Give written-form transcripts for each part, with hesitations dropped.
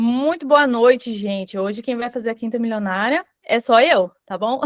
Muito boa noite, gente. Hoje quem vai fazer a Quinta Milionária é só eu, tá bom?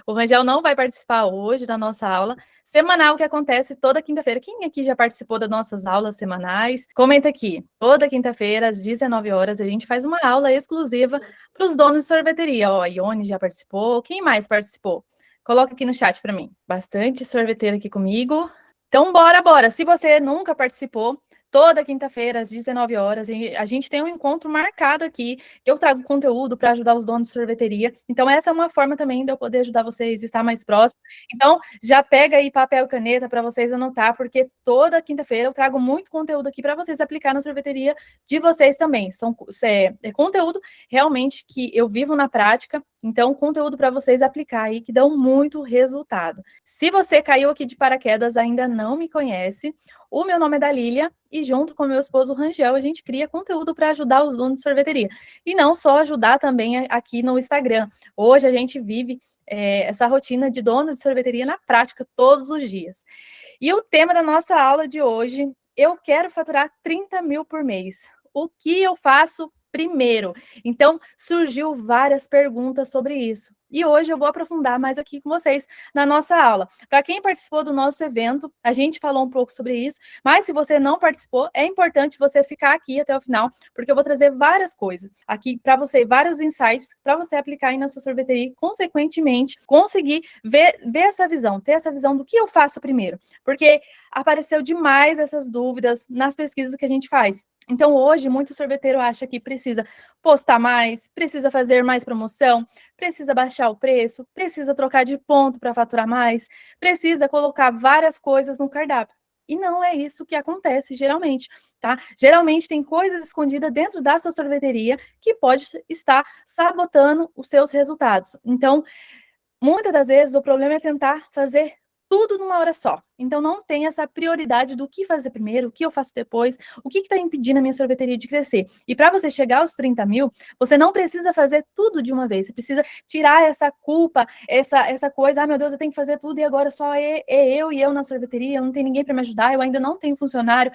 O Rangel não vai participar hoje da nossa aula semanal que acontece toda quinta-feira. Quem aqui já participou das nossas aulas semanais? Comenta aqui. Toda quinta-feira, às 19 horas, a gente faz uma aula exclusiva para os donos de sorveteria. Ó, a Ione já participou. Quem mais participou? Coloca aqui no chat para mim. Bastante sorveteiro aqui comigo. Então, bora! Se você nunca participou, toda quinta-feira, às 19 horas, a gente tem um encontro marcado aqui, que eu trago conteúdo para ajudar os donos de sorveteria. Então, essa é uma forma também de eu poder ajudar vocês a estar mais próximo. Então, já pega aí papel e caneta para vocês anotar, porque toda quinta-feira eu trago muito conteúdo aqui para vocês aplicar na sorveteria de vocês também. É conteúdo realmente que eu vivo na prática, então, conteúdo para vocês aplicar aí, que dão muito resultado. Se você caiu aqui de paraquedas, ainda não me conhece, o meu nome é Dalília e junto com meu esposo Rangel, a gente cria conteúdo para ajudar os donos de sorveteria. E não só ajudar também aqui no Instagram. Hoje a gente vive essa rotina de dono de sorveteria na prática todos os dias. E o tema da nossa aula de hoje, eu quero faturar 30 mil por mês. O que eu faço primeiro? Então, surgiu várias perguntas sobre isso. E hoje eu vou aprofundar mais aqui com vocês na nossa aula. Para quem participou do nosso evento, a gente falou um pouco sobre isso, mas se você não participou, é importante você ficar aqui até o final, porque eu vou trazer várias coisas aqui para você, vários insights para você aplicar aí na sua sorveteria e, consequentemente, conseguir ver essa visão, ter essa visão do que eu faço primeiro. Porque apareceu demais essas dúvidas nas pesquisas que a gente faz. Então, hoje, muito sorveteiro acha que precisa postar mais, precisa fazer mais promoção, precisa baixar o preço, precisa trocar de ponto para faturar mais, precisa colocar várias coisas no cardápio. E não é isso que acontece geralmente, tá? Geralmente tem coisas escondidas dentro da sua sorveteria que pode estar sabotando os seus resultados. Então, muitas das vezes o problema é tentar fazer tudo numa hora só. Então, não tem essa prioridade do que fazer primeiro, o que eu faço depois, o que está impedindo a minha sorveteria de crescer. E para você chegar aos 30 mil, você não precisa fazer tudo de uma vez. Você precisa tirar essa culpa, essa coisa, ah, meu Deus, eu tenho que fazer tudo e agora só eu e eu na sorveteria, não tem ninguém para me ajudar, eu ainda não tenho funcionário,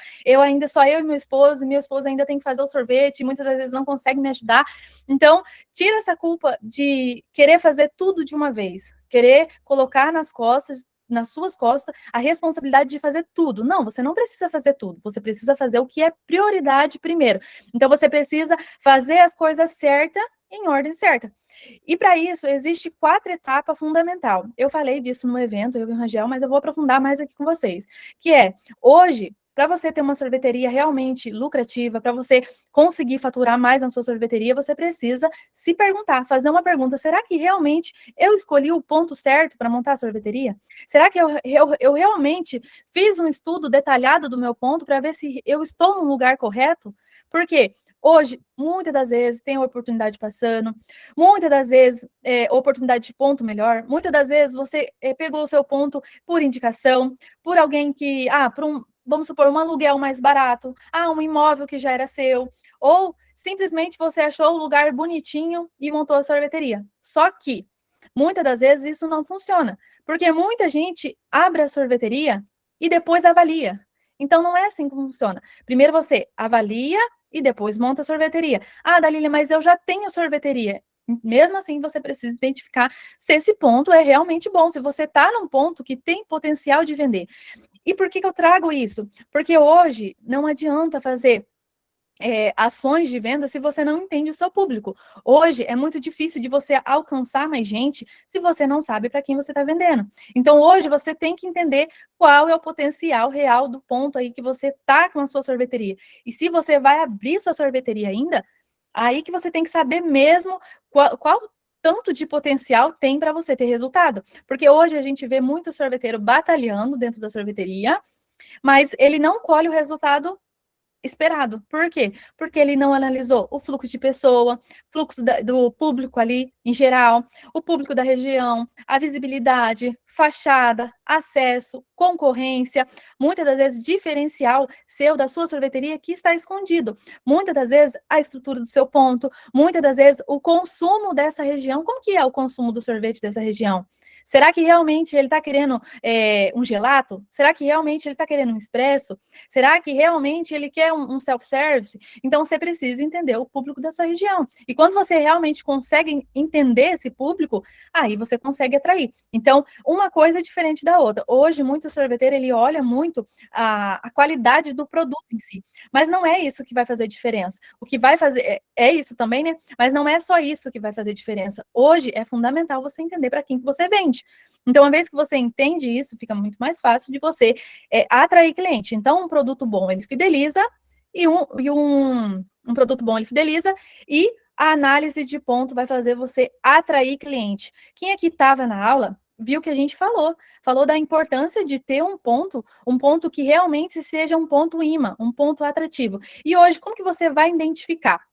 só eu e meu esposo ainda tem que fazer o sorvete, e muitas das vezes não consegue me ajudar. Então, tira essa culpa de querer fazer tudo de uma vez, querer colocar nas suas costas a responsabilidade de fazer tudo. Não, você não precisa fazer tudo. Você precisa fazer o que é prioridade primeiro. Então, você precisa fazer as coisas certas em ordem certa. E para isso, existe 4 etapas fundamentais. Eu falei disso no evento, eu e o Rangel, mas eu vou aprofundar mais aqui com vocês. Que é, hoje, para você ter uma sorveteria realmente lucrativa, para você conseguir faturar mais na sua sorveteria, você precisa se perguntar, fazer uma pergunta: será que realmente eu escolhi o ponto certo para montar a sorveteria? Será que eu realmente fiz um estudo detalhado do meu ponto para ver se eu estou no lugar correto? Porque hoje, muitas das vezes, tem oportunidade passando, muitas das vezes, oportunidade de ponto melhor, muitas das vezes você pegou o seu ponto por indicação, por alguém que, vamos supor, um aluguel mais barato, um imóvel que já era seu, ou simplesmente você achou o lugar bonitinho e montou a sorveteria. Só que, muitas das vezes, isso não funciona, porque muita gente abre a sorveteria e depois avalia. Então, não é assim que funciona. Primeiro você avalia e depois monta a sorveteria. Ah, Dalília, mas eu já tenho sorveteria. Mesmo assim, você precisa identificar se esse ponto é realmente bom, se você está num ponto que tem potencial de vender. E por que eu trago isso? Porque hoje não adianta fazer ações de venda se você não entende o seu público. Hoje é muito difícil de você alcançar mais gente se você não sabe para quem você está vendendo. Então, hoje você tem que entender qual é o potencial real do ponto aí que você está com a sua sorveteria. E se você vai abrir sua sorveteria ainda, aí que você tem que saber mesmo qual tanto de potencial tem para você ter resultado. Porque hoje a gente vê muito sorveteiro batalhando dentro da sorveteria, mas ele não colhe o resultado esperado. Por quê? Porque ele não analisou o fluxo de pessoa, fluxo do público ali em geral, o público da região, a visibilidade, fachada, acesso, concorrência, muitas das vezes diferencial seu da sua sorveteria que está escondido. Muitas das vezes a estrutura do seu ponto, muitas das vezes o consumo dessa região. Como que é o consumo do sorvete dessa região? Será que realmente ele está querendo um gelato? Será que realmente ele está querendo um expresso? Será que realmente ele quer um self-service? Então, você precisa entender o público da sua região. E quando você realmente consegue entender esse público, aí você consegue atrair. Então, uma coisa é diferente da outra. Hoje, muito sorveteiro, ele olha muito a qualidade do produto em si. Mas não é isso que vai fazer diferença. O que vai fazer é isso também, né? Mas não é só isso que vai fazer diferença. Hoje é fundamental você entender para quem que você vende. Então, uma vez que você entende isso, fica muito mais fácil de você atrair cliente. Então, um produto bom, ele fideliza, e um produto bom, ele fideliza, e a análise de ponto vai fazer você atrair cliente. Quem aqui estava na aula viu que a gente falou da importância de ter um ponto que realmente seja um ponto imã, um ponto atrativo. E hoje, como que você vai identificar?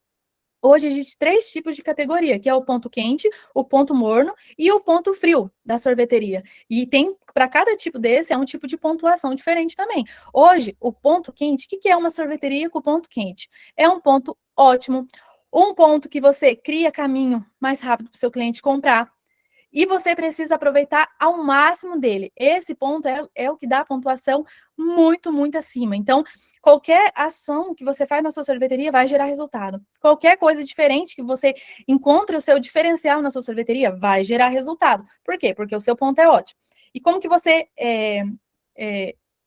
Hoje existe 3 tipos de categoria, que é o ponto quente, o ponto morno e o ponto frio da sorveteria. E tem, para cada tipo desse, é um tipo de pontuação diferente também. Hoje, o ponto quente, o que é uma sorveteria com ponto quente? É um ponto ótimo, um ponto que você cria caminho mais rápido para o seu cliente comprar. E você precisa aproveitar ao máximo dele. Esse ponto é o que dá a pontuação muito, muito acima. Então, qualquer ação que você faz na sua sorveteria vai gerar resultado. Qualquer coisa diferente que você encontre o seu diferencial na sua sorveteria vai gerar resultado. Por quê? Porque o seu ponto é ótimo. E como que você...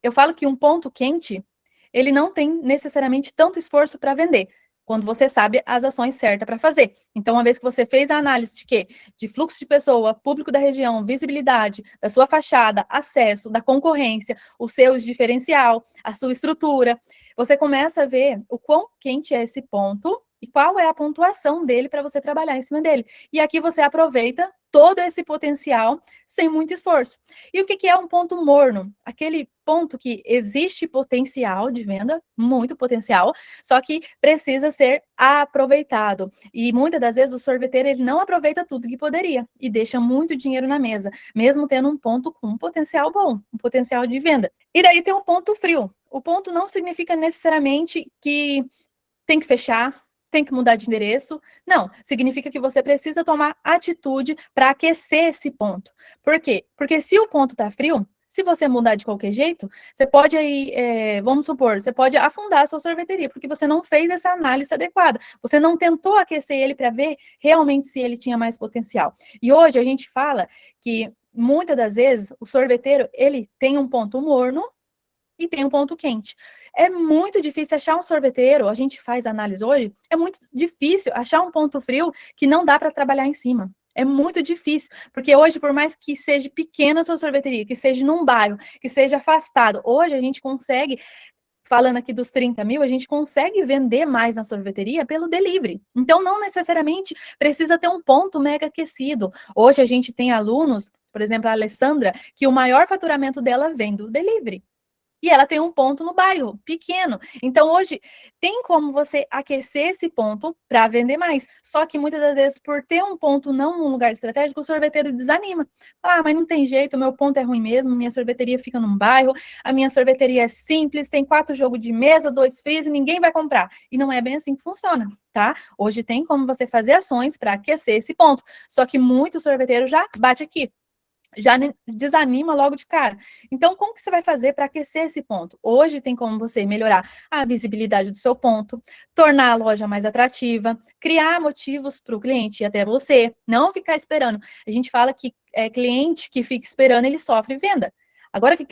eu falo que um ponto quente, ele não tem necessariamente tanto esforço para vender, quando você sabe as ações certas para fazer. Então, uma vez que você fez a análise de quê? De fluxo de pessoa, público da região, visibilidade, da sua fachada, acesso, da concorrência, o seu diferencial, a sua estrutura, você começa a ver o quão quente é esse ponto e qual é a pontuação dele para você trabalhar em cima dele. E aqui você aproveita todo esse potencial sem muito esforço. E o que é um ponto morno? Aquele ponto que existe potencial de venda, muito potencial, só que precisa ser aproveitado. E muitas das vezes o sorveteiro ele não aproveita tudo que poderia e deixa muito dinheiro na mesa, mesmo tendo um ponto com um potencial bom, um potencial de venda. E daí tem um ponto frio. O ponto não significa necessariamente que tem que fechar, tem que mudar de endereço. Não, significa que você precisa tomar atitude para aquecer esse ponto. Por quê? Porque se o ponto está frio, se você mudar de qualquer jeito, você pode aí, vamos supor, você pode afundar a sua sorveteria, porque você não fez essa análise adequada. Você não tentou aquecer ele para ver realmente se ele tinha mais potencial. E hoje a gente fala que muitas das vezes o sorveteiro, ele tem um ponto morno e tem um ponto quente. É muito difícil achar um sorveteiro, a gente faz análise hoje, é muito difícil achar um ponto frio que não dá para trabalhar em cima. É muito difícil, porque hoje, por mais que seja pequena a sua sorveteria, que seja num bairro, que seja afastado, hoje a gente consegue, falando aqui dos 30 mil, a gente consegue vender mais na sorveteria pelo delivery. Então, não necessariamente precisa ter um ponto mega aquecido. Hoje a gente tem alunos, por exemplo, a Alessandra, que o maior faturamento dela vem do delivery. E ela tem um ponto no bairro, pequeno. Então, hoje, tem como você aquecer esse ponto para vender mais. Só que, muitas das vezes, por ter um ponto não num lugar estratégico, o sorveteiro desanima. Ah, mas não tem jeito, meu ponto é ruim mesmo, minha sorveteria fica num bairro, a minha sorveteria é simples, tem 4 jogos de mesa, 2 freezer, e ninguém vai comprar. E não é bem assim que funciona, tá? Hoje tem como você fazer ações para aquecer esse ponto. Só que muito sorveteiro já bate aqui, já desanima logo de cara. Então, como que você vai fazer para aquecer esse ponto? Hoje tem como você melhorar a visibilidade do seu ponto, tornar a loja mais atrativa, criar motivos para o cliente ir até você, não ficar esperando. A gente fala que cliente que fica esperando, ele sofre venda. Agora que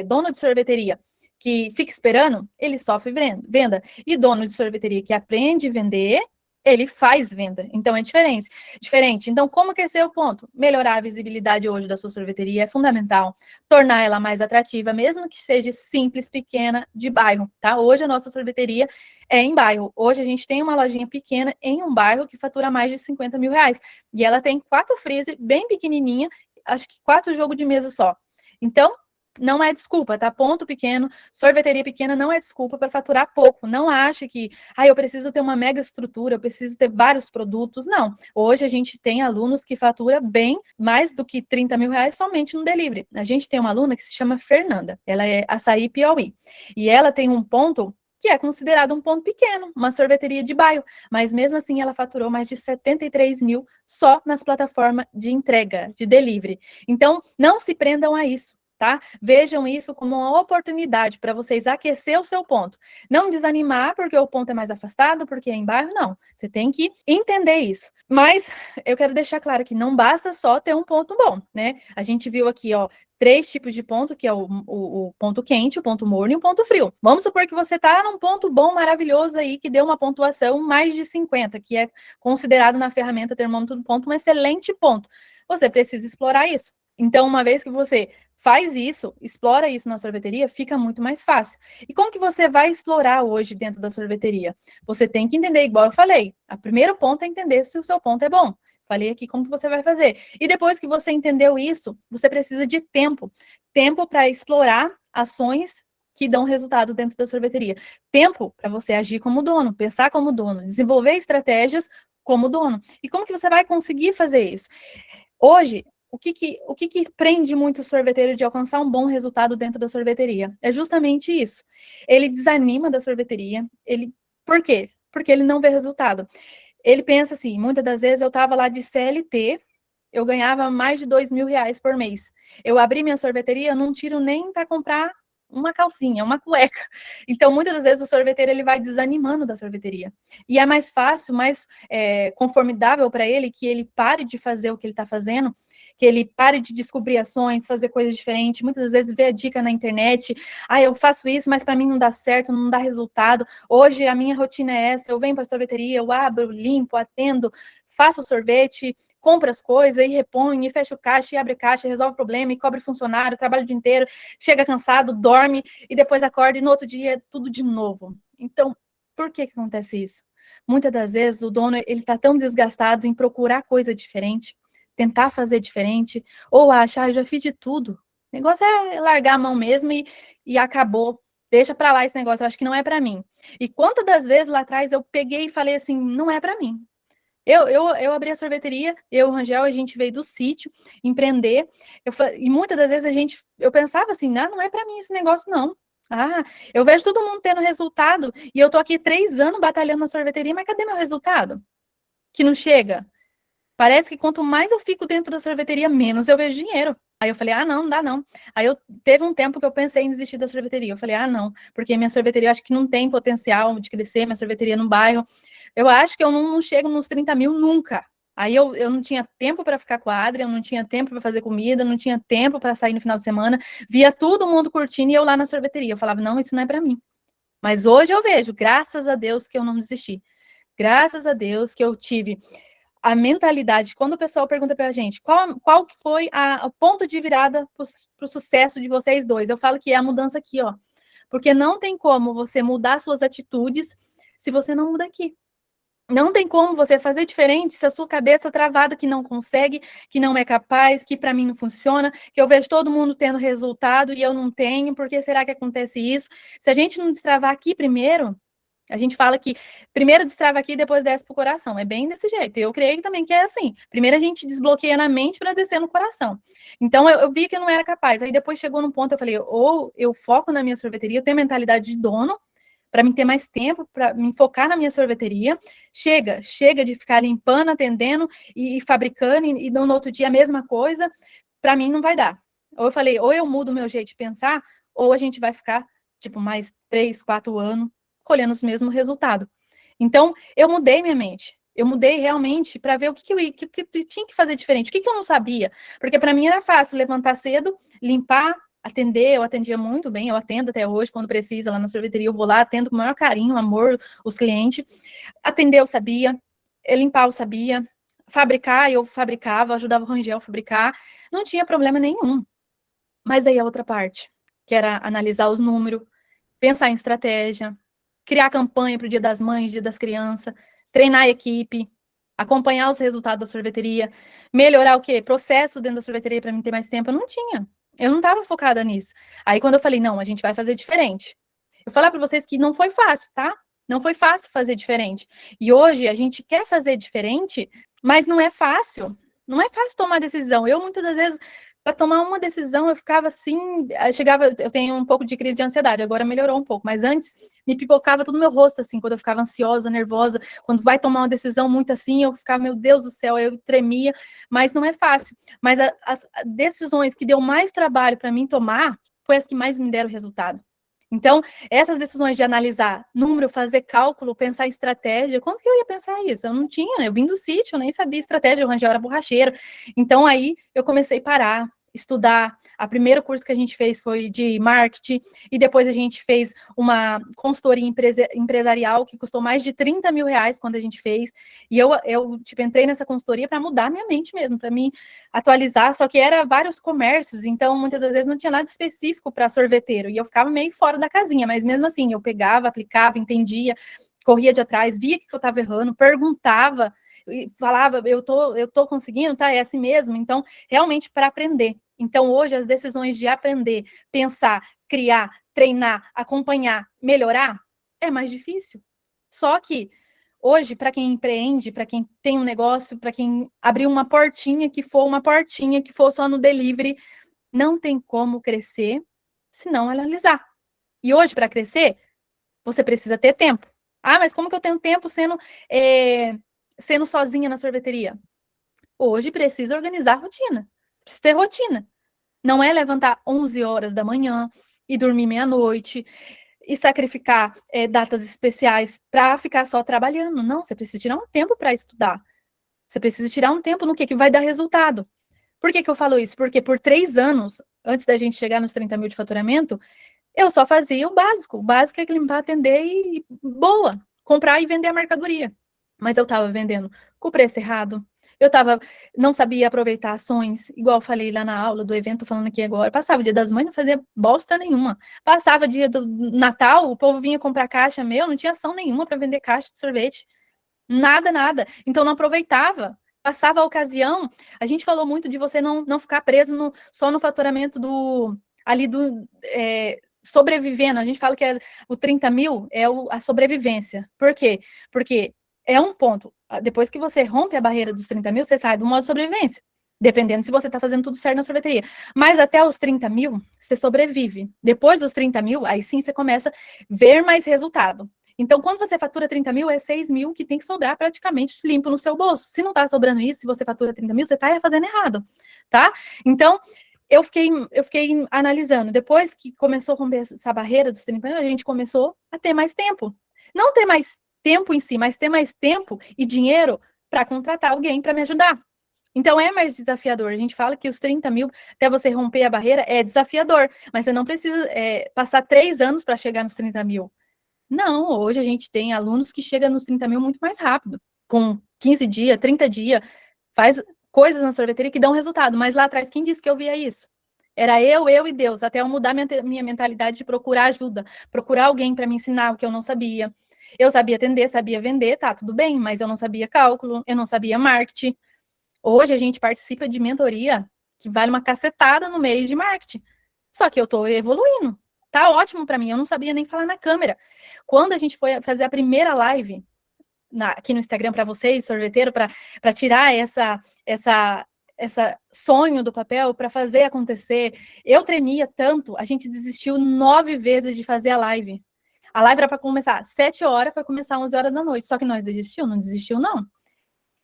dono de sorveteria que fica esperando, ele sofre venda. E dono de sorveteria que aprende a vender, ele faz venda. Então, é diferente. Então, como aquecer o ponto? Melhorar a visibilidade hoje da sua sorveteria é fundamental. Tornar ela mais atrativa, mesmo que seja simples, pequena, de bairro, tá? Hoje a nossa sorveteria é em bairro. Hoje a gente tem uma lojinha pequena em um bairro que fatura mais de 50 mil reais. E ela tem 4 freezer, bem pequenininha, acho que 4 jogos de mesa só. Então, não é desculpa, tá? Ponto pequeno, sorveteria pequena não é desculpa para faturar pouco. Não ache que, eu preciso ter uma mega estrutura, eu preciso ter vários produtos. Não. Hoje a gente tem alunos que fatura bem mais do que 30 mil reais somente no delivery. A gente tem uma aluna que se chama Fernanda, ela é Açaí Piauí. E ela tem um ponto que é considerado um ponto pequeno, uma sorveteria de bairro, mas mesmo assim ela faturou mais de 73 mil só nas plataformas de entrega, de delivery. Então, não se prendam a isso, tá? Vejam isso como uma oportunidade para vocês aquecer o seu ponto. Não desanimar porque o ponto é mais afastado, porque é em bairro, não. Você tem que entender isso. Mas eu quero deixar claro que não basta só ter um ponto bom, né? A gente viu aqui, ó, 3 tipos de ponto, que é o ponto quente, o ponto morno e o ponto frio. Vamos supor que você está num ponto bom, maravilhoso aí, que deu uma pontuação mais de 50, que é considerado na ferramenta termômetro do ponto um excelente ponto. Você precisa explorar isso. Então, uma vez que você faz isso, explora isso na sorveteria, fica muito mais fácil. E como que você vai explorar hoje dentro da sorveteria? Você tem que entender, igual eu falei, o primeiro ponto é entender se o seu ponto é bom. Falei aqui como que você vai fazer. E depois que você entendeu isso, você precisa de tempo. Tempo para explorar ações que dão resultado dentro da sorveteria. Tempo para você agir como dono, pensar como dono, desenvolver estratégias como dono. E como que você vai conseguir fazer isso? Hoje, o que prende muito o sorveteiro de alcançar um bom resultado dentro da sorveteria? É justamente isso. Ele desanima da sorveteria. Por quê? Porque ele não vê resultado. Ele pensa assim, muitas das vezes eu estava lá de CLT, eu ganhava mais de R$ 2.000 por mês. Eu abri minha sorveteria, eu não tiro nem para comprar uma calcinha, uma cueca. Então, muitas das vezes o sorveteiro ele vai desanimando da sorveteria. E é mais fácil, mais confortável para ele que ele pare de fazer o que ele está fazendo, que ele pare de descobrir ações, fazer coisas diferentes. Muitas das vezes vê a dica na internet, eu faço isso, mas para mim não dá certo, não dá resultado. Hoje a minha rotina é essa, eu venho para a sorveteria, eu abro, limpo, atendo, faço sorvete, compra as coisas e repõe, e fecha o caixa, e abre caixa, resolve o problema, e cobre funcionário, trabalha o dia inteiro, chega cansado, dorme, e depois acorda, e no outro dia é tudo de novo. Então, por que acontece isso? Muitas das vezes o dono ele está tão desgastado em procurar coisa diferente, tentar fazer diferente, ou achar, eu já fiz de tudo. O negócio é largar a mão mesmo e acabou. Deixa para lá esse negócio, eu acho que não é para mim. E quantas das vezes lá atrás eu peguei e falei assim, não é para mim. Eu abri a sorveteria, eu e o Rangel, a gente veio do sítio empreender, e muitas das vezes eu pensava assim, não é para mim esse negócio não. Eu vejo todo mundo tendo resultado, e eu tô aqui 3 anos batalhando na sorveteria, mas cadê meu resultado? Que não chega. Parece que quanto mais eu fico dentro da sorveteria, menos eu vejo dinheiro. Aí eu falei, não dá não. Aí teve um tempo que eu pensei em desistir da sorveteria. Eu falei, não, porque minha sorveteria eu acho que não tem potencial de crescer, minha sorveteria no bairro. Eu acho que eu não chego nos 30 mil nunca. Aí eu não tinha tempo para ficar com a Adri, eu não tinha tempo para fazer comida, não tinha tempo para sair no final de semana. Via todo mundo curtindo e eu lá na sorveteria. Eu falava, não, isso não é para mim. Mas hoje eu vejo, graças a Deus, que eu não desisti. Graças a Deus que eu tive a mentalidade, quando o pessoal pergunta para a gente qual que foi o ponto de virada para o sucesso de vocês dois, eu falo que é a mudança aqui, ó. Porque não tem como você mudar suas atitudes se você não muda aqui. Não tem como você fazer diferente se a sua cabeça travada que não consegue, que não é capaz, que para mim não funciona, que eu vejo todo mundo tendo resultado e eu não tenho, por que será que acontece isso? Se a gente não destravar aqui primeiro, a gente fala que primeiro destrava aqui, depois desce pro coração. É bem desse jeito. Eu creio também que é assim. Primeiro a gente desbloqueia na mente para descer no coração. Então eu vi que eu não era capaz. Aí depois chegou num ponto, eu falei, ou eu foco na minha sorveteria, eu tenho mentalidade de dono, para mim ter mais tempo, para me focar na minha sorveteria. Chega de ficar limpando, atendendo e fabricando, e no outro dia a mesma coisa. Para mim não vai dar. Ou eu falei, ou eu mudo o meu jeito de pensar, ou a gente vai ficar, tipo, mais 3, 4 anos colhendo os mesmos resultados. Então, eu mudei minha mente. Eu mudei realmente para ver o que eu tinha que fazer diferente, o que eu não sabia. Porque para mim era fácil levantar cedo, limpar, atender. Eu atendia muito bem, eu atendo até hoje, quando precisa, lá na sorveteria, eu vou lá, atendo com o maior carinho, amor, os clientes. Atender eu sabia, limpar eu sabia, fabricar eu fabricava, ajudava o Rangel a fabricar, não tinha problema nenhum. Mas aí a outra parte, que era analisar os números, pensar em estratégia, criar campanha para o Dia das Mães, Dia das Crianças, treinar a equipe, acompanhar os resultados da sorveteria, melhorar o quê? Processo dentro da sorveteria para mim ter mais tempo. Eu não tinha. Eu não estava focada nisso. Aí quando eu falei, não, a gente vai fazer diferente. Eu falar para vocês que não foi fácil, tá? Não foi fácil fazer diferente. E hoje a gente quer fazer diferente, mas não é fácil. Não é fácil tomar decisão. Eu muitas das vezes para tomar uma decisão, eu ficava assim, eu tenho um pouco de crise de ansiedade, agora melhorou um pouco, mas antes me pipocava todo o meu rosto, assim, quando eu ficava ansiosa, nervosa, quando vai tomar uma decisão muito assim, eu ficava, meu Deus do céu, eu tremia, mas não é fácil. Mas as decisões que deu mais trabalho para mim tomar, foi as que mais me deram resultado. Então, essas decisões de analisar número, fazer cálculo, pensar em estratégia, quando que eu ia pensar isso? Eu não tinha, eu vim do sítio, eu nem sabia estratégia, o Rangel era borracheiro. Então, aí eu comecei a parar, estudar. O primeiro curso que a gente fez foi de marketing, e depois a gente fez uma consultoria empresarial que custou mais de 30 mil reais quando a gente fez. E eu tipo, entrei nessa consultoria para mudar minha mente mesmo, para me atualizar, só que era vários comércios, então muitas das vezes não tinha nada específico para sorveteiro, e eu ficava meio fora da casinha, mas mesmo assim, eu pegava, aplicava, entendia, corria de atrás, via que eu estava errando, perguntava, e falava, eu tô conseguindo, tá? É assim mesmo. Então, realmente para aprender. Então, hoje, as decisões de aprender, pensar, criar, treinar, acompanhar, melhorar, é mais difícil. Só que, hoje, para quem empreende, para quem tem um negócio, para quem abriu uma portinha que for só no delivery, não tem como crescer se não analisar. E hoje, para crescer, você precisa ter tempo. Ah, mas como que eu tenho tempo sendo sozinha na sorveteria? Hoje precisa organizar a rotina. Precisa ter rotina. Não é levantar 11 horas da manhã e dormir meia-noite e sacrificar datas especiais para ficar só trabalhando. Não, você precisa tirar um tempo para estudar. Você precisa tirar um tempo no que vai dar resultado. Por que eu falo isso? Porque por 3 anos, antes da gente chegar nos 30 mil de faturamento, eu só fazia o básico. O básico é limpar, atender e boa, comprar e vender a mercadoria. Mas eu estava vendendo com o preço errado. Não sabia aproveitar ações, igual eu falei lá na aula do evento, falando aqui agora. Passava o dia das mães, não fazia bosta nenhuma. Passava dia do Natal, o povo vinha comprar caixa meu, não tinha ação nenhuma para vender caixa de sorvete. Nada, nada. Então não aproveitava. Passava a ocasião. A gente falou muito de você não ficar preso só no faturamento sobrevivendo. A gente fala que o 30 mil é a sobrevivência. Por quê? Porque é um ponto. Depois que você rompe a barreira dos 30 mil, você sai do modo sobrevivência. Dependendo se você está fazendo tudo certo na sorveteria. Mas até os 30 mil, você sobrevive. Depois dos 30 mil, aí sim você começa a ver mais resultado. Então, quando você fatura 30 mil, é 6 mil que tem que sobrar praticamente limpo no seu bolso. Se não está sobrando isso, se você fatura 30 mil, você está fazendo errado, tá? Então, eu fiquei analisando. Depois que começou a romper essa barreira dos 30 mil, a gente começou a ter mais tempo. Não ter mais tempo em si, mas ter mais tempo e dinheiro para contratar alguém para me ajudar. Então, é mais desafiador. A gente fala que os 30 mil, até você romper a barreira, é desafiador. Mas você não precisa passar 3 anos para chegar nos 30 mil. Não, hoje a gente tem alunos que chegam nos 30 mil muito mais rápido. Com 15 dias, 30 dias, faz coisas na sorveteria que dão resultado. Mas lá atrás, quem disse que eu via isso? Era eu e Deus, até eu mudar minha mentalidade de procurar ajuda, procurar alguém para me ensinar o que eu não sabia. Eu sabia atender, sabia vender, tá, tudo bem, mas eu não sabia cálculo, eu não sabia marketing. Hoje a gente participa de mentoria que vale uma cacetada no mês de marketing. Só que eu tô evoluindo. Tá ótimo para mim, eu não sabia nem falar na câmera. Quando a gente foi fazer a primeira live aqui no Instagram para vocês, sorveteiro, para tirar essa sonho do papel, para fazer acontecer, eu tremia tanto, a gente desistiu 9 vezes de fazer a live. A live era para começar 7 horas, foi começar 11 horas da noite. Só que nós não desistiu, não.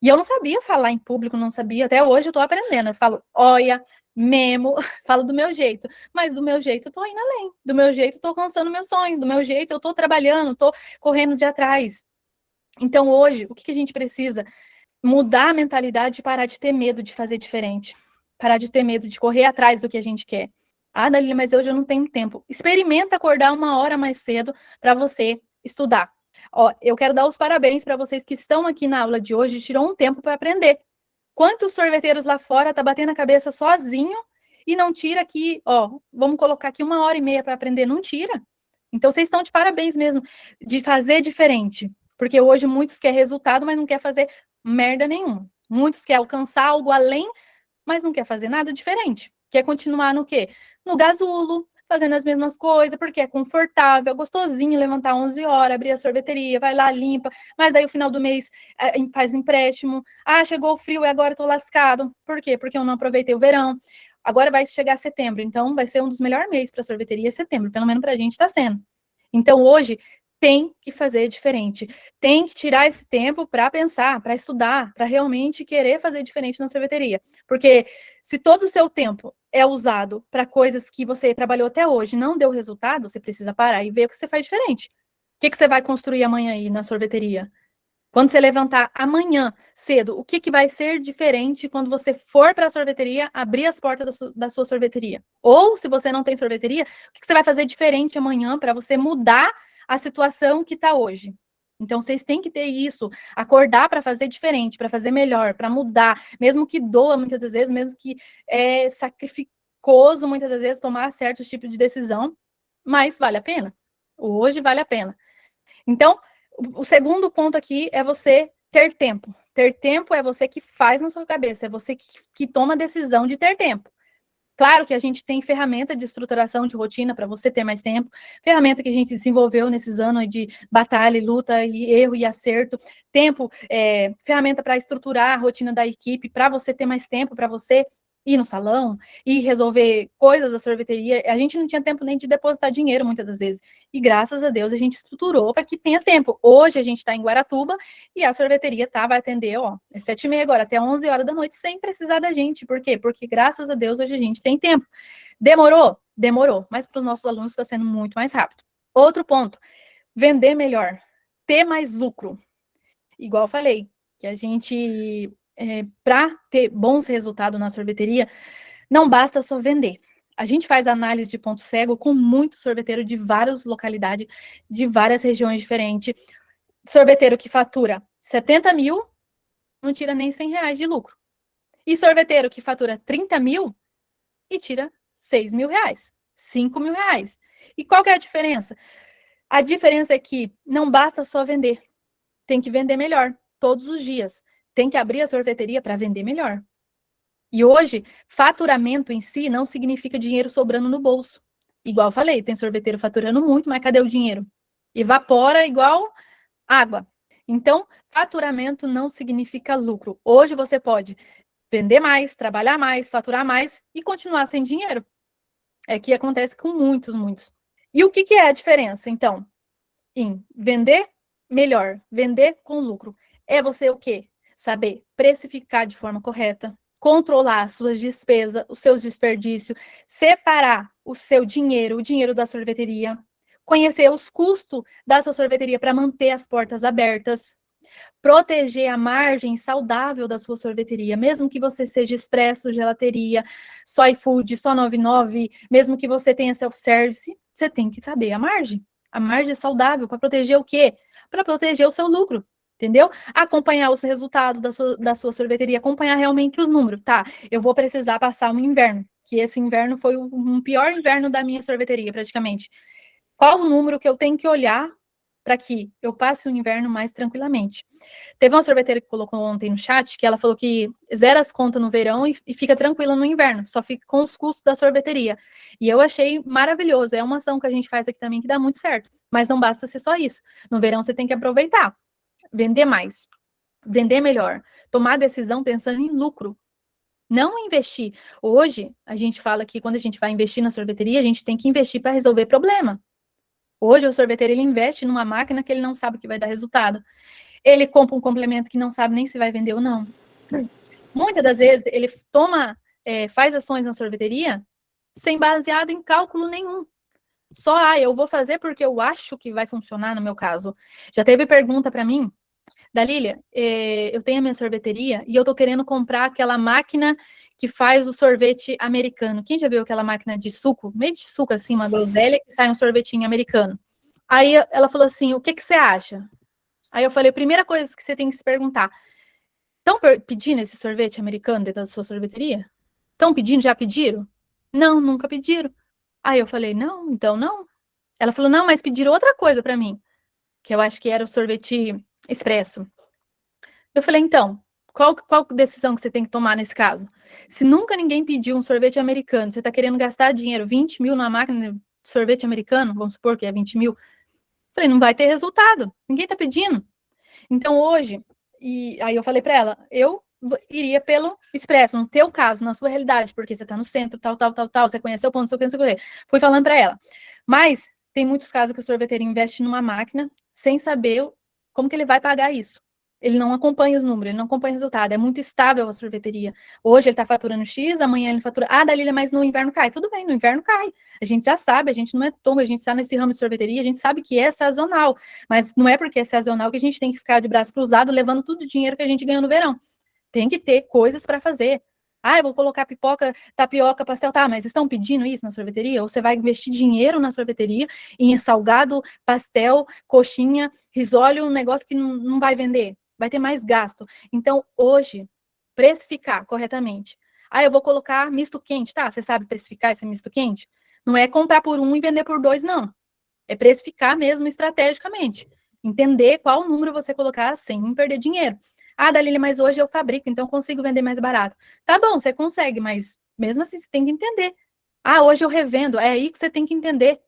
E eu não sabia falar em público, não sabia. Até hoje eu tô aprendendo. Eu falo, olha, memo, falo do meu jeito. Mas do meu jeito eu tô indo além. Do meu jeito eu tô alcançando meu sonho. Do meu jeito eu tô trabalhando, tô correndo de atrás. Então hoje, o que a gente precisa? Mudar a mentalidade e parar de ter medo de fazer diferente. Parar de ter medo de correr atrás do que a gente quer. Ah, Dalila, mas hoje eu não tenho tempo. Experimenta acordar 1 hora mais cedo para você estudar. Ó, eu quero dar os parabéns para vocês que estão aqui na aula de hoje e tirou um tempo para aprender. Quantos sorveteiros lá fora tá batendo a cabeça sozinho e não tira aqui, ó, vamos colocar aqui 1 hora e meia para aprender, não tira. Então vocês estão de parabéns mesmo de fazer diferente, porque hoje muitos querem resultado, mas não quer fazer merda nenhuma. Muitos querem alcançar algo além, mas não quer fazer nada diferente. Quer continuar no quê? No gasulo, fazendo as mesmas coisas, porque é confortável, é gostosinho levantar 11 horas, abrir a sorveteria, vai lá, limpa, mas daí o final do mês faz empréstimo. Ah, chegou o frio e agora eu tô lascado. Por quê? Porque eu não aproveitei o verão. Agora vai chegar setembro, então vai ser um dos melhores meses para sorveteria, setembro, pelo menos para a gente está sendo. Então, hoje, tem que fazer diferente. Tem que tirar esse tempo para pensar, para estudar, para realmente querer fazer diferente na sorveteria. Porque se todo o seu tempo é usado para coisas que você trabalhou até hoje e não deu resultado, você precisa parar e ver o que você faz diferente. O que você vai construir amanhã aí na sorveteria? Quando você levantar amanhã cedo, o que vai ser diferente quando você for para a sorveteria, abrir as portas da sua sorveteria? Ou, se você não tem sorveteria, o que você vai fazer diferente amanhã para você mudar a situação que está hoje? Então, vocês têm que ter isso, acordar para fazer diferente, para fazer melhor, para mudar, mesmo que doa muitas das vezes, mesmo que é sacrificoso muitas das vezes tomar certos tipos de decisão, mas vale a pena. Hoje vale a pena. Então, o segundo ponto aqui é você ter tempo. Ter tempo é você que faz na sua cabeça, é você que toma a decisão de ter tempo. Claro que a gente tem ferramenta de estruturação de rotina para você ter mais tempo, ferramenta que a gente desenvolveu nesses anos de batalha e luta e erro e acerto, tempo, ferramenta para estruturar a rotina da equipe, para você ter mais tempo, para você ir no salão e resolver coisas da sorveteria. A gente não tinha tempo nem de depositar dinheiro muitas das vezes. E graças a Deus a gente estruturou para que tenha tempo. Hoje a gente está em Guaratuba e a sorveteria vai atender, ó, é 7h30 agora, até 11 horas da noite, sem precisar da gente. Por quê? Porque graças a Deus hoje a gente tem tempo. Demorou? Demorou. Mas para os nossos alunos está sendo muito mais rápido. Outro ponto, vender melhor. Ter mais lucro. Igual eu falei, que a gente, para ter bons resultados na sorveteria, não basta só vender. A gente faz análise de ponto cego com muito sorveteiro de várias localidades, de várias regiões diferentes. Sorveteiro que fatura 70 mil, não tira nem 100 reais de lucro. E sorveteiro que fatura 30 mil e tira 6 mil reais, 5 mil reais. E qual que é a diferença? A diferença é que não basta só vender. Tem que vender melhor, todos os dias. Tem que abrir a sorveteria para vender melhor. E hoje, faturamento em si não significa dinheiro sobrando no bolso. Igual eu falei, tem sorveteiro faturando muito, mas cadê o dinheiro? Evapora igual água. Então, faturamento não significa lucro. Hoje você pode vender mais, trabalhar mais, faturar mais e continuar sem dinheiro. É que acontece com muitos. E o que é a diferença, então, em vender melhor, vender com lucro? É você o quê? Saber precificar de forma correta, controlar as suas despesas, os seus desperdícios, separar o seu dinheiro, o dinheiro da sorveteria, conhecer os custos da sua sorveteria para manter as portas abertas, proteger a margem saudável da sua sorveteria, mesmo que você seja expresso, gelateria, só iFood, só 99, mesmo que você tenha self-service, você tem que saber a margem. A margem é saudável para proteger o quê? Para proteger o seu lucro, entendeu? Acompanhar os resultados da sua sorveteria, acompanhar realmente os números. Tá, eu vou precisar passar um inverno, que esse inverno foi o pior inverno da minha sorveteria, praticamente. Qual o número que eu tenho que olhar para que eu passe o inverno mais tranquilamente? Teve uma sorveteira que colocou ontem no chat que ela falou que zera as contas no verão e fica tranquila no inverno, só fica com os custos da sorveteria. E eu achei maravilhoso. É uma ação que a gente faz aqui também que dá muito certo. Mas não basta ser só isso. No verão você tem que aproveitar, vender mais, vender melhor, tomar decisão pensando em lucro. Não investir. Hoje, a gente fala que quando a gente vai investir na sorveteria, a gente tem que investir para resolver problema. Hoje, o sorveteiro, ele investe numa máquina que ele não sabe que vai dar resultado. Ele compra um complemento que não sabe nem se vai vender ou não. Muitas das vezes, ele faz ações na sorveteria sem baseado em cálculo nenhum. Só, eu vou fazer porque eu acho que vai funcionar no meu caso. Já teve pergunta para mim, Dalília, eu tenho a minha sorveteria e eu tô querendo comprar aquela máquina que faz o sorvete americano. Quem já viu aquela máquina de suco? Meio de suco, assim, uma groselha que sai um sorvetinho americano. Aí ela falou assim, o que você acha? Aí eu falei, primeira coisa que você tem que se perguntar, estão pedindo esse sorvete americano dentro da sua sorveteria? Estão pedindo? Já pediram? Não, nunca pediram. Aí eu falei, não, então não. Ela falou, não, mas pediram outra coisa para mim, que eu acho que era o sorvete expresso. Eu falei, então, qual decisão que você tem que tomar nesse caso? Se nunca ninguém pediu um sorvete americano, você está querendo gastar dinheiro, 20 mil na máquina de sorvete americano, vamos supor que é 20 mil. Falei, não vai ter resultado, ninguém está pedindo. Então, hoje, e aí eu falei para ela, eu iria pelo expresso, no teu caso, na sua realidade, porque você está no centro, tal, você conheceu o ponto, você conheceu. Fui falando para ela. Mas tem muitos casos que o sorveteiro investe numa máquina sem saber como que ele vai pagar isso. Ele não acompanha os números, ele não acompanha o resultado. É muito estável a sorveteria. Hoje ele está faturando X, amanhã ele fatura. Ah, Dalila, mas no inverno cai. Tudo bem, no inverno cai. A gente já sabe, a gente não é tongo, a gente está nesse ramo de sorveteria, a gente sabe que é sazonal. Mas não é porque é sazonal que a gente tem que ficar de braço cruzado levando todo o dinheiro que a gente ganhou no verão. Tem que ter coisas para fazer. Ah, eu vou colocar pipoca, tapioca, pastel. Tá, mas estão pedindo isso na sorveteria? Ou você vai investir dinheiro na sorveteria em salgado, pastel, coxinha, risólio, um negócio que não vai vender? Vai ter mais gasto. Então, hoje, precificar corretamente. Ah, eu vou colocar misto quente. Tá, você sabe precificar esse misto quente? Não é comprar por 1 e vender por 2, não. É precificar mesmo estrategicamente. Entender qual número você colocar sem perder dinheiro. Ah, Dalila, mas hoje eu fabrico, então consigo vender mais barato. Tá bom, você consegue, mas mesmo assim você tem que entender. Ah, hoje eu revendo, é aí que você tem que entender.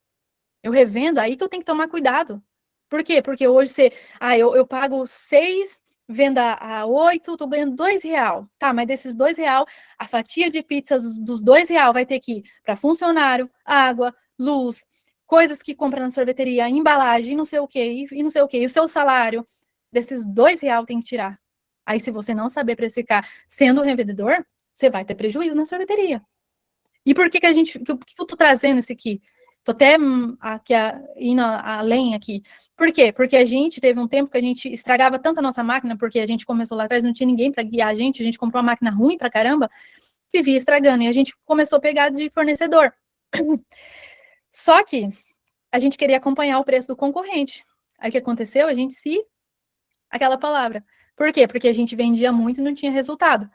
Eu revendo, aí que eu tenho que tomar cuidado. Por quê? Porque hoje você, eu pago 6, venda a 8, tô ganhando R$2. Tá, mas desses R$2, a fatia de pizza dos R$2 vai ter que ir para funcionário, água, luz, coisas que compra na sorveteria, embalagem, não sei o quê, e não sei o quê. E o seu salário, desses R$2 tem que tirar. Aí, se você não saber precificar sendo revendedor, você vai ter prejuízo na sorveteria. E por que a gente. Por que eu tô trazendo isso aqui? Tô até aqui, indo além aqui. Por quê? Porque a gente teve um tempo que a gente estragava tanto a nossa máquina, porque a gente começou lá atrás, não tinha ninguém para guiar a gente comprou uma máquina ruim pra caramba, vivia estragando. E a gente começou a pegar de fornecedor. Só que a gente queria acompanhar o preço do concorrente. Aí o que aconteceu? A gente se. Aquela palavra. Por quê? Porque a gente vendia muito e não tinha resultado.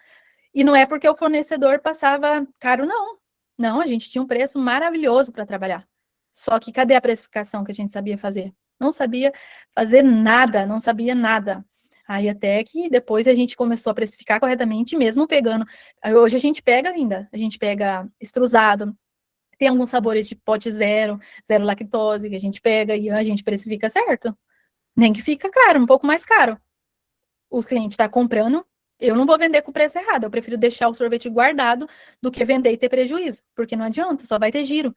E não é porque o fornecedor passava caro, não. Não, a gente tinha um preço maravilhoso para trabalhar. Só que cadê a precificação que a gente sabia fazer? Não sabia fazer nada, não sabia nada. Aí até que depois a gente começou a precificar corretamente, mesmo pegando. Hoje a gente pega ainda, a gente pega extrusado, tem alguns sabores de pote zero, zero lactose, que a gente pega e a gente precifica certo. Nem que fica caro, um pouco mais caro. O cliente está comprando, eu não vou vender com o preço errado, eu prefiro deixar o sorvete guardado do que vender e ter prejuízo, porque não adianta, só vai ter giro.